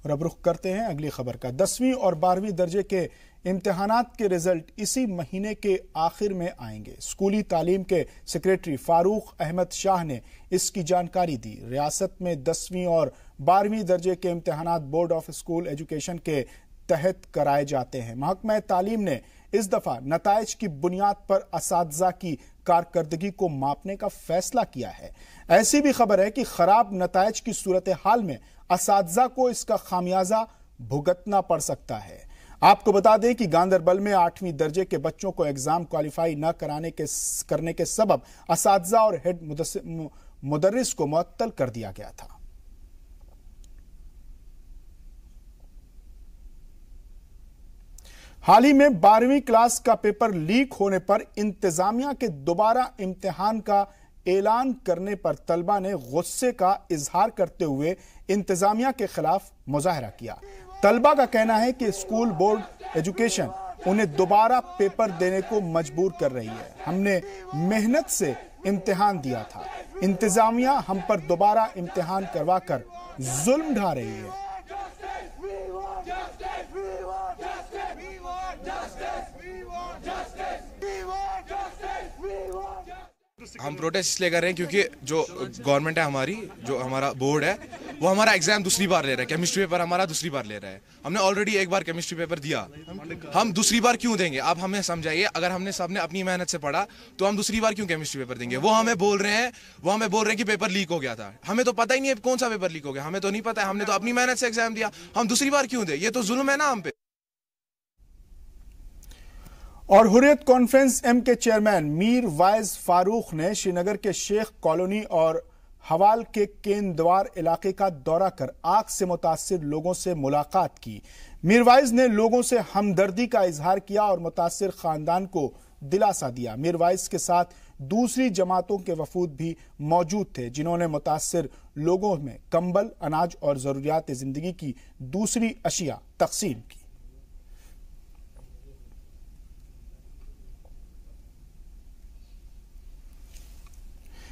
और अब रुख करते हैं अगली खबर का। 10वीं और 12वीं दर्जे के इम्तिहानात के रिजल्ट इसी महीने के आखिर में आएंगे। स्कूली तालीम के सेक्रेटरी फारूक अहमद शाह ने इसकी जानकारी दी। रियासत में 10वीं और 12वीं दर्जे के इम्तिहानात बोर्ड ऑफ स्कूल एजुकेशन के तहत कराए जाते हैं। महकमा तालीम ने इस दफा नताइज की बुनियाद पर असातिज़ा की कारकर्दगी को मापने का फैसला किया है। ऐसी भी खबर है कि खराब नताइज की सूरत हाल में असातिज़ा को इसका खामियाजा भुगतना पड़ सकता है। आपको बता दें कि गांदरबल में 8वीं दर्जे के बच्चों को एग्जाम क्वालिफाई न करने के सबब असातिज़ा और हेड मुदर्रिस को मुअत्तल कर दिया गया था। हाल ही में 12वीं क्लास का पेपर लीक होने पर इंतजामिया के दोबारा इम्तिहान का ऐलान करने पर तलबा ने गुस्से का इजहार करते हुए इंतजामिया के खिलाफ मुजाहरा किया। तलबा का कहना है कि स्कूल बोर्ड एजुकेशन उन्हें दोबारा पेपर देने को मजबूर कर रही है। हमने मेहनत से इम्तिहान दिया था, इंतजामिया हम पर दोबारा इम्तिहान करवाकर जुल्म ढा रही है। हम प्रोटेस्ट इसलिए कर रहे हैं क्योंकि जो गवर्नमेंट है हमारी, जो हमारा बोर्ड है, वो हमारा एग्जाम दूसरी बार ले रहा है। केमिस्ट्री पेपर हमारा दूसरी बार ले रहा है। हमने ऑलरेडी एक बार केमिस्ट्री पेपर दिया, हम दूसरी बार क्यों देंगे? आप हमें समझाइए। अगर हमने सबने अपनी मेहनत से पढ़ा तो हम दूसरी बार क्यों केमिस्ट्री पेपर देंगे? वो हमें बोल रहे हैं कि पेपर लीक हो गया था। हमें तो पता ही नहीं है कौन सा पेपर लीक हो गया, हमें तो नहीं पता है। हमने तो अपनी मेहनत से एग्जाम दिया, हम दूसरी बार क्यों दें? ये तो जुल्म है ना हम पे। और हुर्रियत कॉन्फ्रेंस एम के चेयरमैन मीर वाइज फारूक ने श्रीनगर के शेख कॉलोनी और हवाल के केंद्रद्वार इलाके का दौरा कर आग से मुतासिर लोगों से मुलाकात की। मीर वाइज ने लोगों से हमदर्दी का इजहार किया और मुतासिर खानदान को दिलासा दिया। मीर वाइज के साथ दूसरी जमातों के वफूद भी मौजूद थे, जिन्होंने मुतासिर लोगों में कंबल, अनाज और जरूरियात जिंदगी की दूसरी अशिया तकसीम की।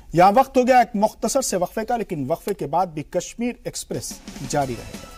यहां वक्त हो गया एक मुख्तसर से वक्फे का, लेकिन वक्फे के बाद भी कश्मीर एक्सप्रेस जारी रहेगा।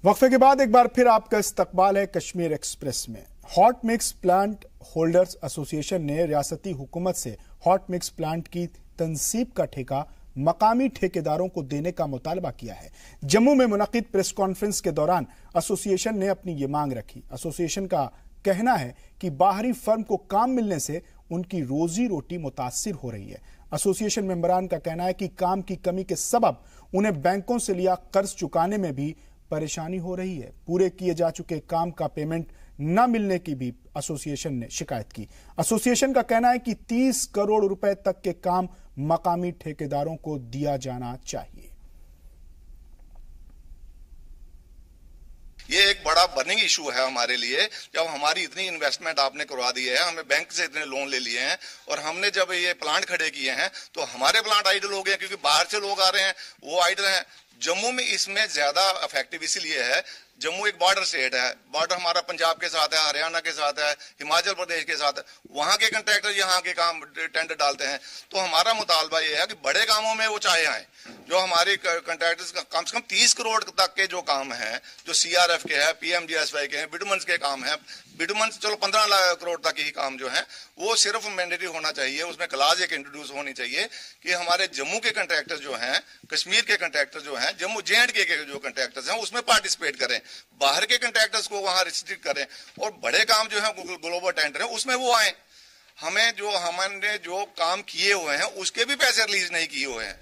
वक्फे के बाद एक बार फिर आपका इस्तकबाल है कश्मीर एक्सप्रेस में। Hot mix plant holders association ने रियासती हुकूमत से हॉट मिक्स प्लांट की तनसीब का ठेका मकामी ठेकेदारों को देने का मुतालबा किया है। जम्मू में मुनक्किद प्रेस कॉन्फ्रेंस के दौरान एसोसिएशन ने अपनी ये मांग रखी। एसोसिएशन का कहना है कि बाहरी फर्म को काम मिलने से उनकी रोजी रोटी मुतासिर हो रही है। एसोसिएशन मेंबरान का कहना है कि काम की कमी के सबब उन्हें बैंकों से लिया कर्ज चुकाने में भी परेशानी हो रही है। पूरे किए जा चुके काम का पेमेंट न मिलने की भी एसोसिएशन ने शिकायत की। एसोसिएशन का कहना है कि 30 करोड़ रुपए तक के काम मकामी ठेकेदारों को दिया जाना चाहिए। ये एक बड़ा बर्निंग इशू है हमारे लिए। जब हमारी इतनी इन्वेस्टमेंट आपने करवा दी है, हमें बैंक से इतने लोन ले लिए हैं और हमने जब ये प्लांट खड़े किए हैं तो हमारे प्लांट आइडल हो गए क्योंकि बाहर से लोग आ रहे हैं, वो आइडल हैं। जम्मू में इसमें ज्यादा इफेक्टिव इसलिए है, जम्मू एक बॉर्डर स्टेट है, बॉर्डर हमारा पंजाब के साथ है, हरियाणा के साथ है, हिमाचल प्रदेश के साथ है। वहां के कंट्रैक्टर यहाँ के काम टेंडर डालते हैं। तो हमारा मुतालबा ये है कि बड़े कामों में वो चाहे आए। जो हमारे कंट्रैक्टर्स का कम से कम 30 करोड़ तक के जो काम है, जो सीआरएफ के हैं, पीएमजीएसवाई के हैं, बिटुमन्स के काम है, बिटुमन्स चलो 15 करोड़ तक ही काम जो है वो सिर्फ मैंडेटरी होना चाहिए। उसमें क्लास एक इंट्रोड्यूस होनी चाहिए कि हमारे जम्मू के कंट्रैक्टर जो हैं, कश्मीर के कंट्रैक्टर जो हैं, जम्मू JNK के जो कंट्रैक्टर्स हैं उसमें पार्टिसिपेट करें, बाहर के कंट्रैक्टर्स को वहां रिस्ट्रिक्ट करें और बड़े काम जो है ग्लोबल टेंडर है उसमें वो आए। हमने जो काम किए हुए हैं उसके भी पैसे रिलीज नहीं किए हुए हैं।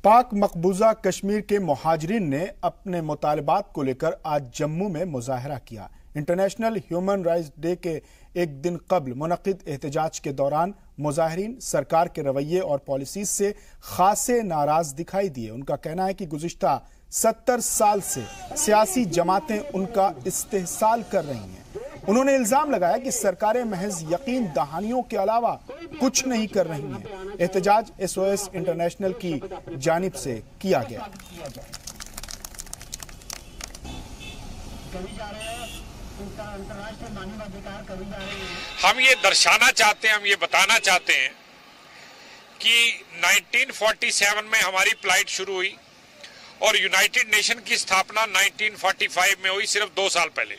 पाक मकबूजा कश्मीर के मुहाजिरीन ने अपने मुतालबात को लेकर आज जम्मू में मुजाहरा किया। इंटरनेशनल ह्यूमन राइट्स डे के एक दिन कबल मुनक्किद एहतजाज के दौरान मुजाहिरीन सरकार के रवैये और पॉलिसीज से खासे नाराज दिखाई दिए। उनका कहना है कि गुज़िश्ता 70 साल से सियासी जमातें उनका इस्तेहसाल कर रही हैं। उन्होंने इल्जाम लगाया कि सरकारें महज यकीन दहानियों के अलावा कुछ नहीं कर रही हैं। एहतजाज SOS इंटरनेशनल की जानिब से किया गया। करी जा रहे हैं, उनका अंतर्राष्ट्रीय मानवाधिकार करी जा रही है। हम ये दर्शाना चाहते हैं, हम ये बताना चाहते हैं कि 1947 में हमारी फ्लाइट शुरू हुई और यूनाइटेड नेशन की स्थापना 1945 में हुई, सिर्फ 2 साल पहले।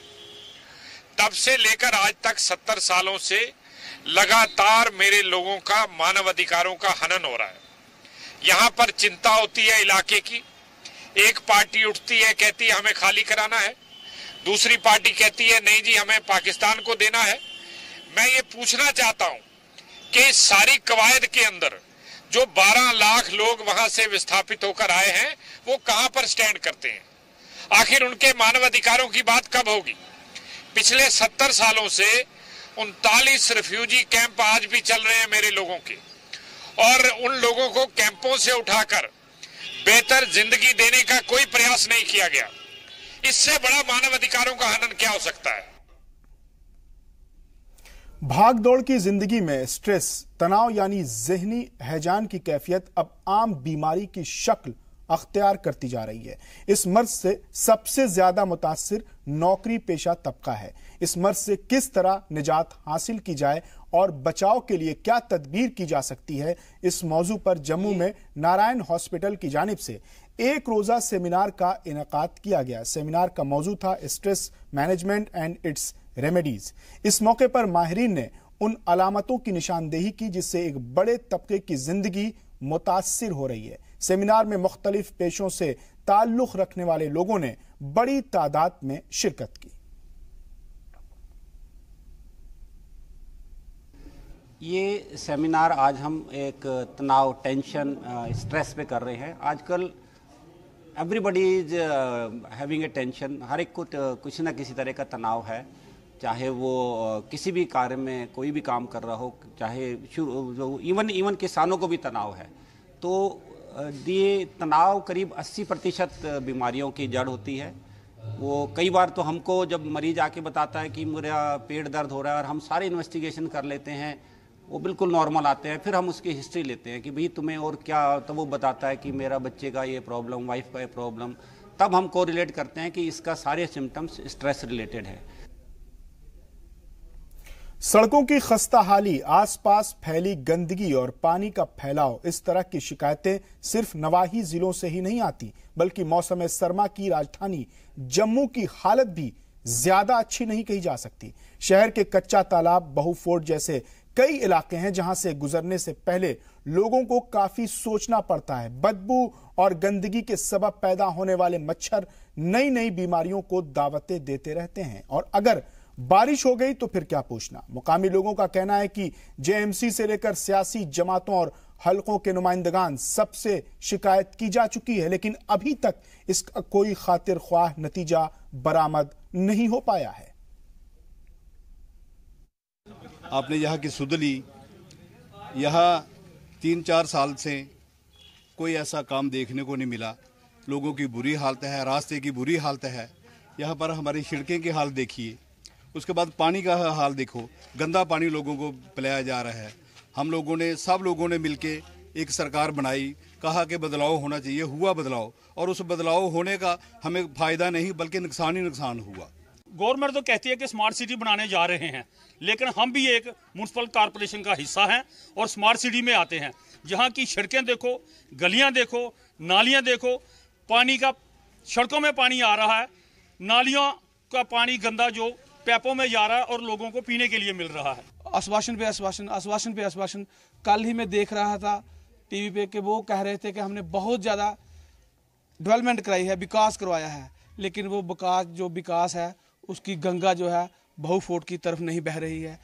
तब से लेकर आज तक 70 सालों से लगातार मेरे लोगों का मानव अधिकारों का हनन हो रहा है। यहाँ पर चिंता होती है इलाके की, एक पार्टी उठती है कहती है हमें खाली कराना है, दूसरी पार्टी कहती है नहीं जी हमें पाकिस्तान को देना है। मैं ये पूछना चाहता हूं कि इस सारी कवायद के अंदर जो 12 लाख लोग वहां से विस्थापित होकर आए हैं वो कहां पर स्टैंड करते हैं? आखिर उनके मानव अधिकारों की बात कब होगी? पिछले 70 सालों से 39 रिफ्यूजी कैंप आज भी चल रहे हैं मेरे लोगों के, और उन लोगों को कैंपों से उठाकर बेहतर जिंदगी देने का कोई प्रयास नहीं किया गया। इससे बड़ा मानव अधिकारों का हनन क्या हो सकता है? भागदौड़ की जिंदगी में स्ट्रेस, तनाव यानी ज़हनी हैजान की कैफियत अब आम बीमारी की शक्ल अख्तियार करती जा रही है। इस मर्ज से सबसे ज्यादा मुतासिर नौकरी पेशा तबका है। इस मर्ज से किस तरह निजात हासिल की जाए और बचाव के लिए क्या तदबीर की जा सकती है, इस मौजू पर जम्मू में नारायण हॉस्पिटल की जानिब से एक रोजा सेमिनार का इनेकाद किया गया। सेमिनार का मौजू था stress management and it's remedies. इस मौके पर माहिरीन ने उन अलामतों की निशानदेही की जिससे एक बड़े तबके की जिंदगी मुतासिर हो रही है। सेमिनार में मुख्तलिफ पेशों से ताल्लुक रखने वाले लोगों ने बड़ी तादाद में शिरकत की। ये सेमिनार आज हम एक तनाव, टेंशन, स्ट्रेस पे कर रहे हैं। आजकल everybody is having a tension, हर एक को कुछ ना किसी तरह का तनाव है, चाहे वो किसी भी कार्य में कोई भी काम कर रहा हो, चाहे इवन किसानों को भी तनाव है। तो ये तनाव करीब 80% बीमारियों की जड़ होती है। वो कई बार तो हमको जब मरीज आके बताता है कि मेरा पेट दर्द हो रहा है और हम सारे इन्वेस्टिगेशन कर लेते हैं, वो बिल्कुल नॉर्मल आते हैं, फिर हम उसकी हिस्ट्री लेते हैं कि भाई तुम्हें और क्या, तो वो बताता है कि मेरा बच्चे का ये प्रॉब्लम, वाइफ का ये प्रॉब्लम, तब हम कोरिलेट करते हैं कि इसका सारे सिम्टम्स स्ट्रेस रिलेटेड है। सड़कों की खस्ता हाली, आसपास फैली गंदगी और पानी का फैलाव, इस तरह की शिकायतें सिर्फ नवाही जिलों से ही नहीं आती, बल्कि मौसम सरमा की राजधानी जम्मू की हालत भी ज्यादा अच्छी नहीं कही जा सकती। शहर के कच्चा तालाब, बहू फोर्ट जैसे कई इलाके हैं जहां से गुजरने से पहले लोगों को काफी सोचना पड़ता है। बदबू और गंदगी के सबब पैदा होने वाले मच्छर नई नई बीमारियों को दावतें देते रहते हैं, और अगर बारिश हो गई तो फिर क्या पूछना। मुकामी लोगों का कहना है कि जेएमसी से लेकर सियासी जमातों और हलकों के नुमाइंदगान सबसे शिकायत की जा चुकी है, लेकिन अभी तक इसका कोई खातिर ख्वाह नतीजा बरामद नहीं हो पाया है। आपने यहाँ की सुध ली, यहाँ 3-4 साल से कोई ऐसा काम देखने को नहीं मिला। लोगों की बुरी हालत है, रास्ते की बुरी हालत है। यहाँ पर हमारी सड़कें की हालत देखिए, उसके बाद पानी का हाल देखो, गंदा पानी लोगों को पिलाया जा रहा है। हम लोगों ने, सब लोगों ने मिलके एक सरकार बनाई, कहा कि बदलाव होना चाहिए, हुआ बदलाव, और उस बदलाव होने का हमें फायदा नहीं बल्कि नुकसान ही नुकसान हुआ। गवर्नमेंट तो कहती है कि स्मार्ट सिटी बनाने जा रहे हैं, लेकिन हम भी एक म्यूनसिपल कॉरपोरेशन का हिस्सा हैं और स्मार्ट सिटी में आते हैं। जहाँ की सड़कें देखो, गलियाँ देखो, नालियाँ देखो, पानी का, सड़कों में पानी आ रहा है, नालियों का पानी गंदा जो पैपों में जा रहा है और लोगों को पीने के लिए मिल रहा है। आश्वासन पे आश्वासन, आश्वासन पे आश्वासन। कल ही मैं देख रहा था टीवी पे कि वो कह रहे थे कि हमने बहुत ज़्यादा डेवलपमेंट कराई है, विकास करवाया है, लेकिन वो विकास है उसकी गंगा जो है बहू फोर्ट की तरफ नहीं बह रही है।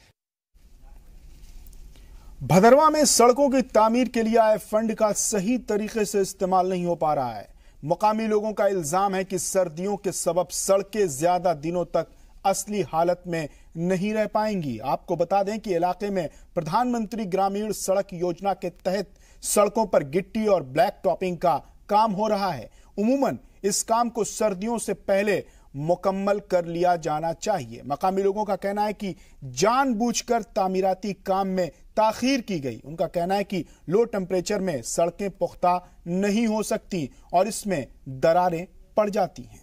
भदरवा में सड़कों की तामीर के लिए आए फंड का सही तरीके से इस्तेमाल नहीं हो पा रहा है। मुकामी लोगों का इल्जाम है कि सर्दियों के सबब सड़कें ज्यादा दिनों तक असली हालत में नहीं रह पाएंगी। आपको बता दें कि इलाके में प्रधानमंत्री ग्रामीण सड़क योजना के तहत सड़कों पर गिट्टी और ब्लैक टॉपिंग का काम हो रहा है। उमूमन इस काम को सर्दियों से पहले मुकम्मल कर लिया जाना चाहिए। मकामी लोगों का कहना है कि जानबूझकर तामीराती काम में ताखीर की गई। उनका कहना है कि लो टेम्परेचर में सड़कें पुख्ता नहीं हो सकती और इसमें दरारें पड़ जाती हैं।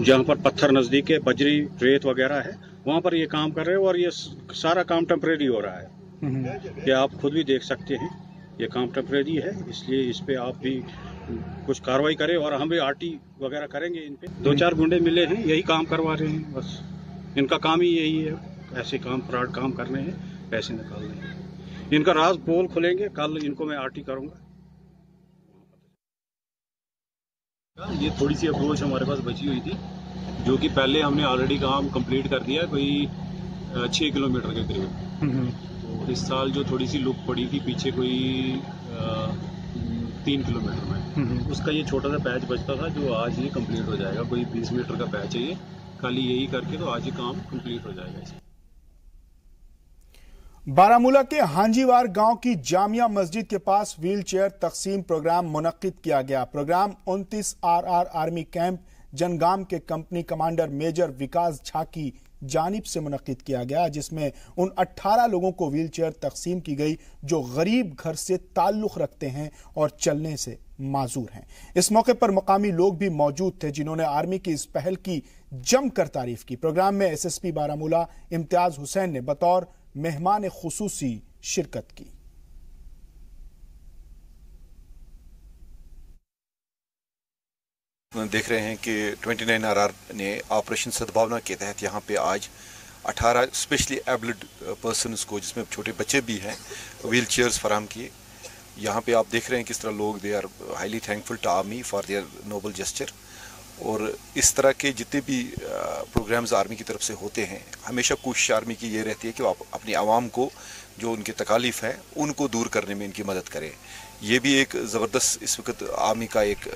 जहाँ पर पत्थर नज़दीक है, बजरी रेत वगैरह है, वहाँ पर ये काम कर रहे हैं और ये सारा काम टेम्परेरी हो रहा है। ये आप खुद भी देख सकते हैं, ये काम टेम्परेरी है, इसलिए इस पे आप भी कुछ कार्रवाई करें और हम भी आरटी वगैरह करेंगे इन पे। 2-4 गुंडे मिले हैं, यही काम करवा रहे हैं, बस इनका काम ही यही है, ऐसे काम फ्रॉड काम करने हैं, पैसे निकालने हैं। इनका राज पोल खुलेंगे, कल इनको मैं आरटी करूँगा। ये थोड़ी सी अप्रोच हमारे पास बची हुई थी, जो कि पहले हमने ऑलरेडी काम कंप्लीट कर दिया, कोई 6 किलोमीटर के करीब। तो इस साल जो थोड़ी सी लुक पड़ी थी पीछे, कोई 3 किलोमीटर में, उसका ये छोटा सा पैच बचता था, जो आज ही कंप्लीट हो जाएगा। कोई 20 मीटर का पैच है ये, खाली यही करके तो आज ही काम कंप्लीट हो जाएगा इसका। बारामूला के हांजीवार गांव की जामिया मस्जिद के पास व्हीलचेयर तकसीम प्रोग्राम मुनक्किद किया गया। Programme 29 RR army camp Jangam के कंपनी कमांडर मेजर विकास झा की जानिब से मुनक्किद किया गया, जिसमें उन 18 लोगों को व्हीलचेयर तकसीम की गई जो गरीब घर से ताल्लुक रखते हैं और चलने से माजूर हैं। इस मौके पर मकामी लोग भी मौजूद थे, जिन्होंने आर्मी की इस पहल की जमकर तारीफ की। प्रोग्राम में SSP बारामूला इम्तियाज हुसैन ने बतौर मेहमान खुसूसी शिरकत की। देख रहे हैं कि 29 RR ने ऑपरेशन सद्भावना के तहत यहाँ पे आज 18 स्पेशली एबल्ड पर्सन्स को, जिसमें छोटे बच्चे भी हैं, व्हील चेयर्स फराहम किए। यहाँ पे आप देख रहे हैं किस तरह लोग they are highly thankful to army for their noble gesture. और इस तरह के जितने भी प्रोग्राम्स आर्मी की तरफ से होते हैं, हमेशा कोशिश आर्मी की ये रहती है कि वो अपनी आवाम को जो उनकी तकालीफ है उनको दूर करने में इनकी मदद करें। ये भी एक ज़बरदस्त इस वक्त आर्मी का एक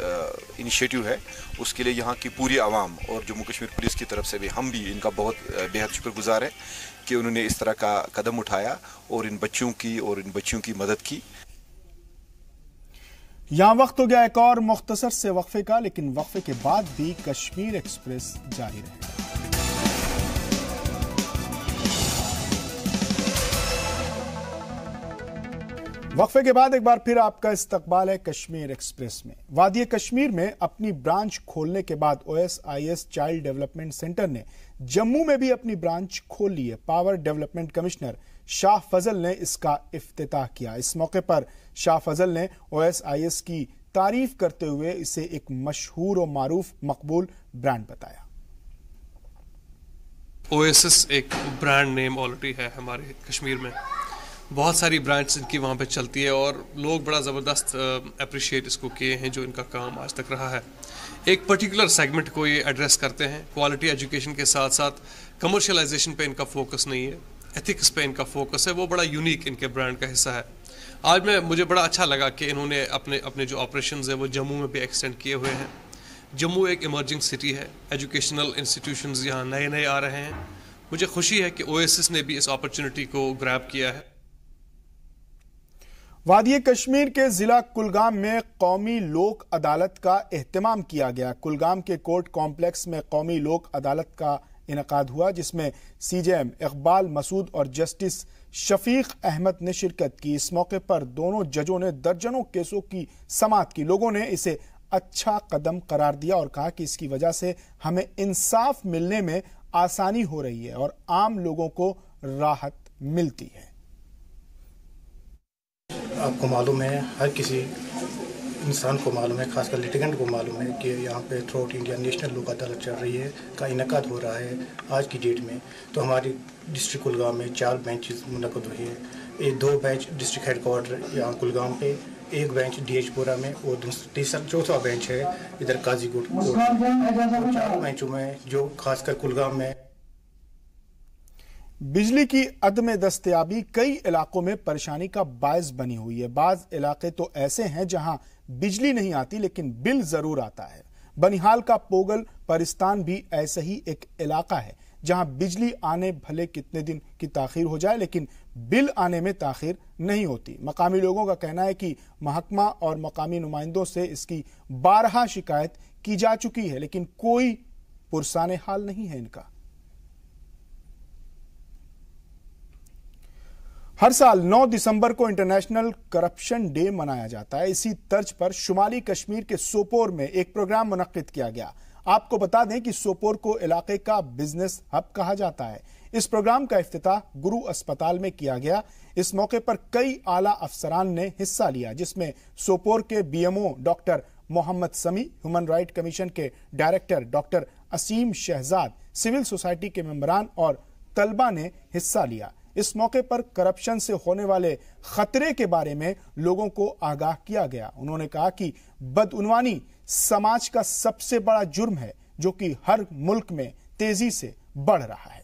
इनिशिएटिव है। उसके लिए यहाँ की पूरी आवाम और जम्मू कश्मीर पुलिस की तरफ से भी हम भी इनका बहुत बेहद शुक्रगुजार है कि उन्होंने इस तरह का कदम उठाया और इन बच्चियों की मदद की। यहां वक्त हो गया एक और मुख्तसर से वक्फे का, लेकिन वक्फे के बाद भी कश्मीर एक्सप्रेस जारी रहेगा। वक्फे के बाद एक बार फिर आपका इस्तकबाल है कश्मीर एक्सप्रेस में। वादी कश्मीर में अपनी ब्रांच खोलने के बाद OSIS चाइल्ड डेवलपमेंट सेंटर ने जम्मू में भी अपनी ब्रांच खोल ली है। पावर डेवलपमेंट कमिश्नर शाह फजल ने इसका इफ्तिताह किया। इस मौके पर शाह फजल ने OSIS की तारीफ करते हुए इसे एक मशहूर और मारूफ मकबूल ब्रांड बताया। OSIS एक ब्रांड नेम ऑलरेडी है हमारे कश्मीर में, बहुत सारी ब्रांच इनकी वहाँ पे चलती है और लोग बड़ा ज़बरदस्त अप्रिशिएट इसको किए हैं जो इनका काम आज तक रहा है। एक पर्टिकुलर सेगमेंट को ये एड्रेस करते हैं। क्वालिटी एजुकेशन के साथ साथ कमर्शियलाइजेशन पे इनका फोकस नहीं है, एथिक्स पे इनका फोकस है। वो बड़ा यूनिक इनके ब्रांड का हिस्सा है। आज मुझे बड़ा अच्छा लगा कि इन्होंने अपने जो ऑपरेशंस है वो जम्मू में भी एक्सटेंड किए हुए हैं। जम्मू एक इमर्जिंग सिटी है, एजुकेशनल इंस्टीट्यूशंस यहाँ नए आ रहे हैं। मुझे खुशी है कि OSIS ने भी इस अपॉर्चुनिटी को ग्रैब किया है। वादी कश्मीर के जिला कुलगाम में कौमी लोक अदालत का एहतमाम किया गया। कुलगाम के कोर्ट कॉम्प्लेक्स में कौमी लोक अदालत का इनकाद हुआ, जिसमें CJM इकबाल मसूद और जस्टिस शफीक अहमद ने शिरकत की। इस मौके पर दोनों जजों ने दर्जनों केसों की समाअत की। लोगों ने इसे अच्छा कदम करार दिया और कहा कि इसकी वजह से हमें इंसाफ मिलने में आसानी हो रही है और आम लोगों को राहत मिलती है। आपको मालूम है, हर किसी इंसान को मालूम है, खासकर लिटिगेंट को मालूम है कि यहाँ पे थ्रू आउट इंडिया नेशनल लोक अदालत चल रही है का इनकाद हो रहा है आज की डेट में। तो हमारी डिस्ट्रिक्ट कुलगाम में 4 बेंचेस मुनक़द हुई है। ये 2 बेंच डिस्ट्रिक्ट हेडक्वार्टर यहाँ कुलगाम पे, 1 बेंच DHपुरा में और चौथा बेंच है इधर काजीकोट। 4 बेंचों में जो खासकर कुलगाम में बिजली की अदम दस्तयाबी कई इलाकों में परेशानी का बायस बनी हुई है। बाज इलाके तो ऐसे हैं जहां बिजली नहीं आती लेकिन बिल जरूर आता है। बनिहाल का पोगल परिस्तान भी ऐसा ही एक इलाका है जहां बिजली आने भले कितने दिन की ताखीर हो जाए लेकिन बिल आने में ताखीर नहीं होती। मकामी लोगों का कहना है कि महकमा और मकामी नुमाइंदों से इसकी 12 शिकायत की जा चुकी है लेकिन कोई पुरसाने हाल नहीं है इनका। हर साल 9 दिसंबर को इंटरनेशनल करप्शन डे मनाया जाता है। इसी तर्ज पर शुमाली कश्मीर के सोपोर में एक प्रोग्राम मुनक्किद किया गया। आपको बता दें कि सोपोर को इलाके का बिजनेस हब कहा जाता है। इस प्रोग्राम का इफ्तिताह गुरु अस्पताल में किया गया। इस मौके पर कई आला अफसरान ने हिस्सा लिया, जिसमें सोपोर के बीएमओ डॉक्टर मोहम्मद समी, ह्यूमन राइट कमीशन के डायरेक्टर डॉक्टर असीम शहजाद, सिविल सोसाइटी के मेंबरान और तलबा ने हिस्सा लिया। इस मौके पर करप्शन से होने वाले खतरे के बारे में लोगों को आगाह किया गया। उन्होंने कहा कि बदउनवानी समाज का सबसे बड़ा जुर्म है, जो कि हर मुल्क में तेजी से बढ़ रहा है।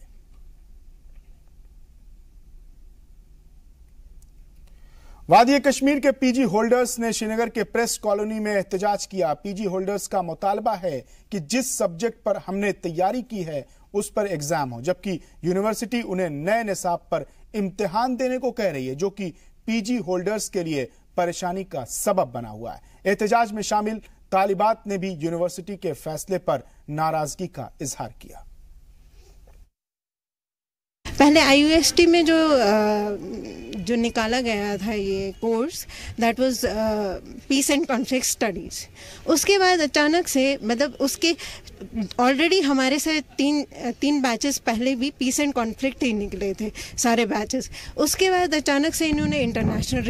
वादी कश्मीर के पीजी होल्डर्स ने श्रीनगर के प्रेस कॉलोनी में एहतजाज किया। पीजी होल्डर्स का मुतालबा है कि जिस सब्जेक्ट पर हमने तैयारी की है उस पर एग्जाम हो, जबकि यूनिवर्सिटी उन्हें नए निसाब पर इम्तिहान देने को कह रही है, जो कि पीजी होल्डर्स के लिए परेशानी का सबब बना हुआ है। एहतजाज में शामिल तालिबात ने भी यूनिवर्सिटी के फैसले पर नाराजगी का इजहार किया। पहले IUST में जो निकाला गया था ये course, that was peace and conflict studies. उसके बाद अचानक से, मतलब उसके ऑलरेडी हमारे से तीन बैचेस पहले भी पीस एंड कॉन्फ्लिक्ट ही निकले थे सारे बैचेस। उसके बाद अचानक से इन्होंने इंटरनेशनल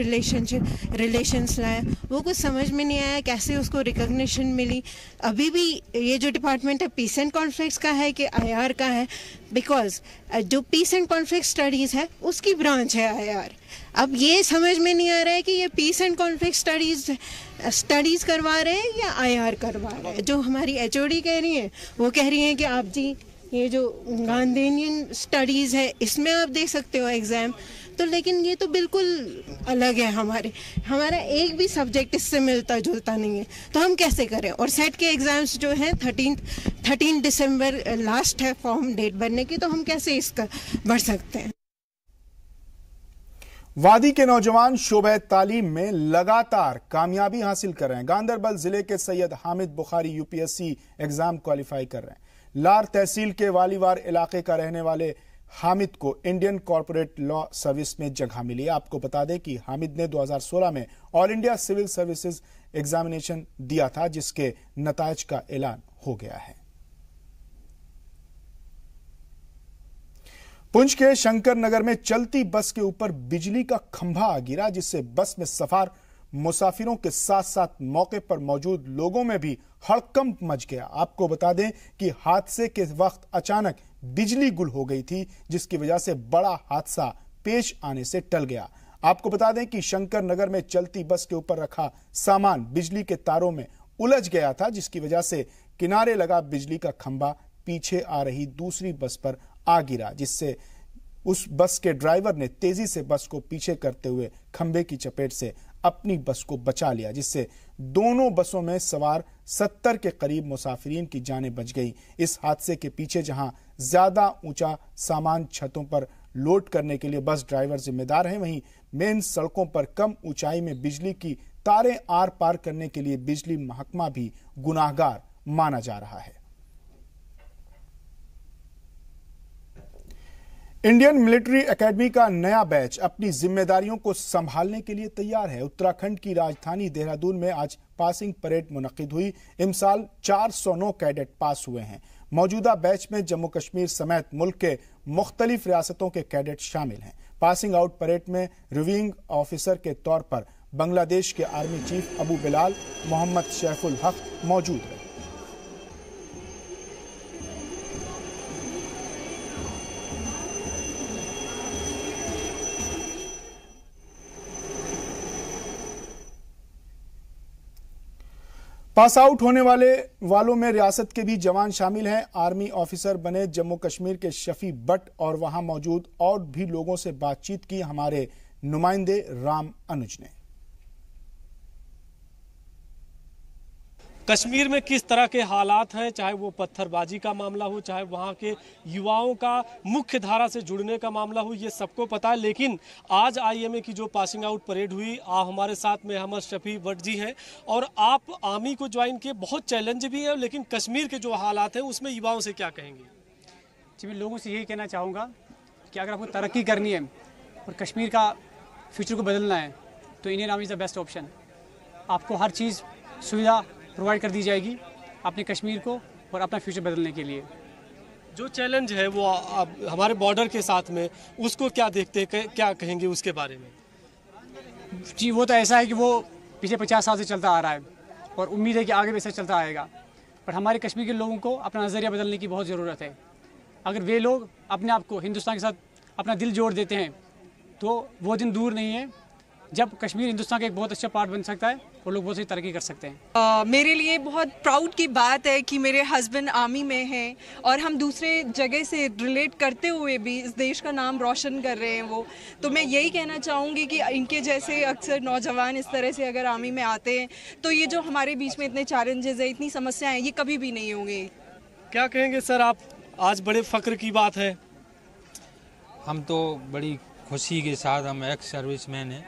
रिलेशंस लाया। वो कुछ समझ में नहीं आया कैसे उसको रिकॉग्निशन मिली। अभी भी ये जो डिपार्टमेंट है पीस एंड कॉन्फ्लिक्ट्स का है कि IR का है, बिकॉज जो पीस एंड कॉन्फ्लिक्ट स्टडीज़ है उसकी ब्रांच है IR। अब ये समझ में नहीं आ रहा है कि ये पीस एंड कॉन्फ्लिक्ट स्टडीज़ करवा रहे हैं या IR करवा रहे हैं। जो हमारी HOD कह रही हैं, वो कह रही हैं कि आप जी ये जो गांधीनियन स्टडीज़ है इसमें आप दे सकते हो एग्ज़ाम, तो लेकिन ये तो बिल्कुल अलग है। हमारा एक भी सब्जेक्ट इससे मिलता जुलता नहीं है, तो हम कैसे करें। और सेट के एग्ज़ाम्स जो हैं 13 दिसंबर लास्ट है फॉर्म डेट भरने की, तो हम कैसे इसका भर सकते हैं। वादी के नौजवान शोबे तालीम में लगातार कामयाबी हासिल कर रहे हैं। गांदरबल जिले के Syed Hamid Bukhari UPSC exam qualify कर रहे हैं। लार तहसील के वालीवार इलाके का रहने वाले हामिद को इंडियन कॉर्पोरेट लॉ सर्विस में जगह मिली। आपको बता दें कि हामिद ने 2016 में all India civil services examination दिया था, जिसके नतायज का ऐलान हो गया है। पुंछ के शंकर नगर में चलती बस के ऊपर बिजली का खंभा आ गिरा, जिससे बस में सवार मुसाफिरों के साथ साथ मौके पर मौजूद लोगों में भी हड़कंप मच गया। आपको बता दें कि हादसे के वक्त अचानक बिजली गुल हो गई थी, जिसकी वजह से बड़ा हादसा पेश आने से टल गया। आपको बता दें कि शंकर नगर में चलती बस के ऊपर रखा सामान बिजली के तारों में उलझ गया था, जिसकी वजह से किनारे लगा बिजली का खंभा पीछे आ रही दूसरी बस पर आ गिरा, जिससे उस बस के ड्राइवर ने तेजी से बस को पीछे करते हुए खंभे की चपेट से अपनी बस को बचा लिया, जिससे दोनों बसों में सवार 70 के करीब मुसाफिरीन की जानें बच गई। इस हादसे के पीछे जहां ज्यादा ऊंचा सामान छतों पर लोड करने के लिए बस ड्राइवर जिम्मेदार हैं, वहीं मेन सड़कों पर कम ऊंचाई में बिजली की तारें आर पार करने के लिए बिजली महकमा भी गुनाहगार माना जा रहा है। इंडियन मिलिट्री एकेडमी का नया बैच अपनी जिम्मेदारियों को संभालने के लिए तैयार है। उत्तराखंड की राजधानी देहरादून में आज पासिंग परेड मुनक्किद हुई। इमसाल 409 कैडेट पास हुए हैं। मौजूदा बैच में जम्मू कश्मीर समेत मुल्क के मुख्तलिफ रियासतों के कैडेट शामिल हैं। पासिंग आउट परेड में रिव्यूइंग ऑफिसर के तौर पर बांग्लादेश के आर्मी चीफ अबू बिलाल मोहम्मद शैफुल हक मौजूद रहे। पास आउट होने वालों में रियासत के भी जवान शामिल हैं। आर्मी ऑफिसर बने जम्मू कश्मीर के शफी बट और वहां मौजूद और भी लोगों से बातचीत की हमारे नुमाइंदे राम अनुज ने। कश्मीर में किस तरह के हालात हैं, चाहे वो पत्थरबाजी का मामला हो, चाहे वहाँ के युवाओं का मुख्य धारा से जुड़ने का मामला हो, ये सबको पता है। लेकिन आज IMA की जो पासिंग आउट परेड हुई, आप हमारे साथ में अहमद शफी भट्ट जी हैं और आप आर्मी को ज्वाइन किए, बहुत चैलेंज भी है, लेकिन कश्मीर के जो हालात हैं उसमें युवाओं से क्या कहेंगे? जी, मैं लोगों से यही कहना चाहूँगा कि अगर आपको तरक्की करनी है और कश्मीर का फ्यूचर को बदलना है तो Indian army is the best option. आपको हर चीज़ सुविधा प्रोवाइड कर दी जाएगी। अपने कश्मीर को और अपना फ्यूचर बदलने के लिए। जो चैलेंज है वो हमारे बॉर्डर के साथ में, उसको क्या देखते हैं, क्या कहेंगे उसके बारे में? जी वो तो ऐसा है कि वो पिछले 50 साल से चलता आ रहा है और उम्मीद है कि आगे भी ऐसा चलता आएगा, पर हमारे कश्मीर के लोगों को अपना नज़रिया बदलने की बहुत ज़रूरत है। अगर वे लोग अपने आप को हिंदुस्तान के साथ अपना दिल जोड़ देते हैं तो वो दिन दूर नहीं है जब कश्मीर हिंदुस्तान का एक बहुत अच्छा पार्ट बन सकता है और लोग बहुत सी तरक्की कर सकते हैं। मेरे लिए बहुत प्राउड की बात है कि मेरे हस्बैंड आर्मी में हैं और हम दूसरे जगह से रिलेट करते हुए भी इस देश का नाम रोशन कर रहे हैं वो। तो मैं यही कहना चाहूँगी कि इनके जैसे अक्सर नौजवान इस तरह से अगर आर्मी में आते हैं तो ये जो हमारे बीच में इतने चैलेंजेस हैं, इतनी समस्याएं हैं, ये कभी भी नहीं होंगे। क्या कहेंगे सर आप, आज बड़े फ़ख्र की बात है? हम तो बड़ी खुशी के साथ, हम एक्स सर्विसमैन हैं,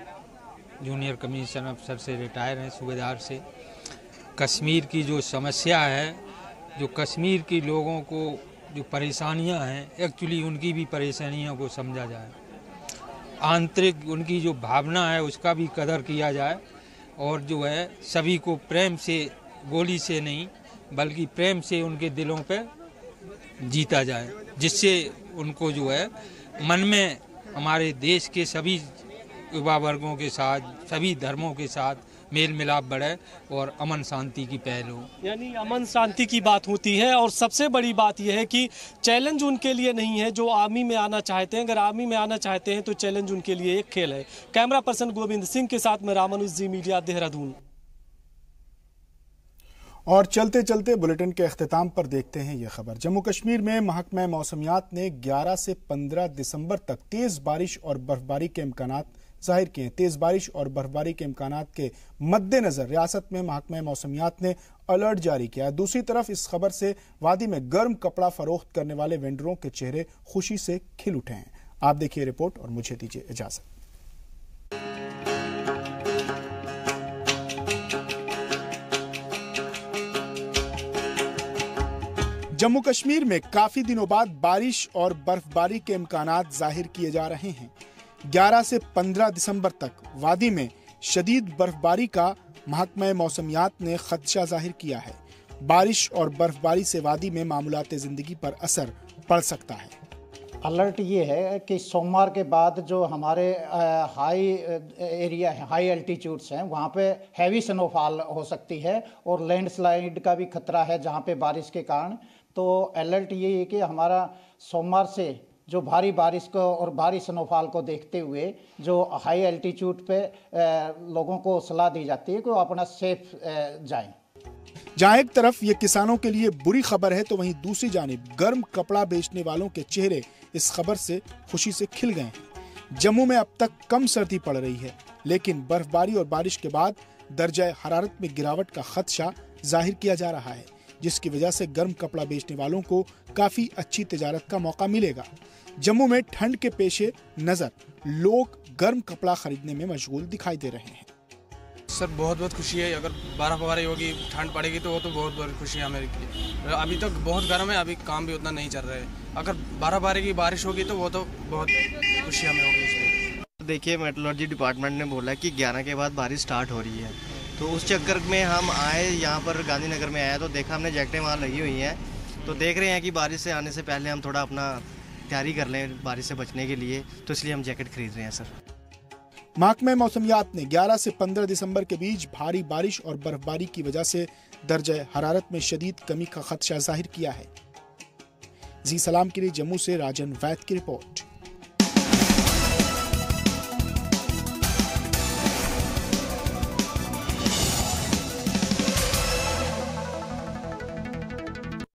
जूनियर कमीशन अफसर से रिटायर हैं, सूबेदार से। कश्मीर की जो समस्या है, जो कश्मीर के लोगों को जो परेशानियां हैं, एक्चुअली उनकी भी परेशानियों को समझा जाए, आंतरिक उनकी जो भावना है उसका भी कदर किया जाए और जो है सभी को प्रेम से, गोली से नहीं बल्कि प्रेम से उनके दिलों पे जीता जाए, जिससे उनको जो है मन में हमारे देश के सभी युवा वर्गों के साथ, सभी धर्मों के साथ मेल मिलाप बढ़े और अमन शांति की पहल हो। यानी अमन शांति की बात होती है और सबसे बड़ी बात यह है कि चैलेंज उनके लिए नहीं है जो आर्मी में आना चाहते हैं। अगर आर्मी में आना चाहते हैं तो चैलेंज उनके लिए एक खेल है। कैमरा पर्सन गोविंद सिंह के साथ में रामानुज, जी मीडिया, देहरादून। और चलते चलते बुलेटिन के अख्तिताम पर देखते हैं ये खबर। जम्मू कश्मीर में महकमा मौसमियात ने 11 से 15 दिसंबर तक तेज बारिश और बर्फबारी के इम्कानात जाहिर किए हैं। तेज बारिश और बर्फबारी के इम्कानात के मद्देनजर रियासत में महकमा मौसमियात ने अलर्ट जारी किया है। दूसरी तरफ इस खबर से वादी में गर्म कपड़ा फरोख्त करने वाले वेंडरों के चेहरे खुशी से खिल उठे हैं। आप देखिए रिपोर्ट और मुझे दीजिए इजाजत। जम्मू कश्मीर में काफी दिनों बाद बारिश और बर्फबारी के इम्कानात जाहिर किए जा रहे हैं। 11 से 15 दिसंबर तक वादी में शदीद बर्फबारी का महकमा मौसमियात ने खदशा जाहिर किया है। बारिश और बर्फबारी से वादी में मामूलात जिंदगी पर असर पड़ सकता है। अलर्ट ये है कि सोमवार के बाद जो हमारे हाई एरिया है, हाई एल्टीट्यूड्स हैं, वहाँ पे हैवी स्नोफॉल हो सकती है और लैंडस्लाइड का भी खतरा है जहाँ पे बारिश के कारण। तो अलर्ट ये है कि हमारा सोमवार से जो भारी बारिश को और भारी स्नोफॉल को देखते हुए जो हाई एल्टीट्यूड पे लोगों को सलाह दी जाती है कि वो अपना सेफ जाएं। जहां एक तरफ ये किसानों के लिए बुरी खबर है तो वहीं दूसरी जानिब गर्म कपड़ा बेचने वालों के चेहरे इस खबर से खुशी से खिल गए हैं। जम्मू में अब तक कम सर्दी पड़ रही है, लेकिन बर्फबारी और बारिश के बाद दर्जा हरारत में गिरावट का खदशा जाहिर किया जा रहा है, जिसकी वजह से गर्म कपड़ा बेचने वालों को काफी अच्छी तिजारत का मौका मिलेगा। जम्मू में ठंड के पेशे नजर लोग गर्म कपड़ा खरीदने में मशगूल दिखाई दे रहे हैं। सर बहुत बहुत खुशी है, अगर बर्फबारी होगी, ठंड पड़ेगी तो वो तो बहुत बड़ी खुशी है मेरे लिए। अभी तक बहुत गर्म है, अभी काम भी उतना नहीं चल रहा है। अगर बर्फबारी की बारिश होगी तो वो तो बहुत खुशी हमें होगी इसलिए। देखिए मेट्रोलॉजी डिपार्टमेंट ने बोला कि 11 के बाद बारिश स्टार्ट हो रही है, तो उस चक्कर में हम आए यहाँ पर गांधीनगर में आए तो देखा हमने जैकेटें वहाँ लगी हुई हैं, तो देख रहे हैं कि बारिश से आने से पहले हम थोड़ा अपना तैयारी कर लें बारिश से बचने के लिए, तो इसलिए हम जैकेट खरीद रहे हैं सर। महकमा मौसमियात ने 11 से 15 दिसंबर के बीच भारी बारिश और बर्फबारी की वजह से दर्जा हरारत में शदीद कमी का खदशा जाहिर किया है। जी सलाम के लिए जम्मू से राजन वैद की रिपोर्ट।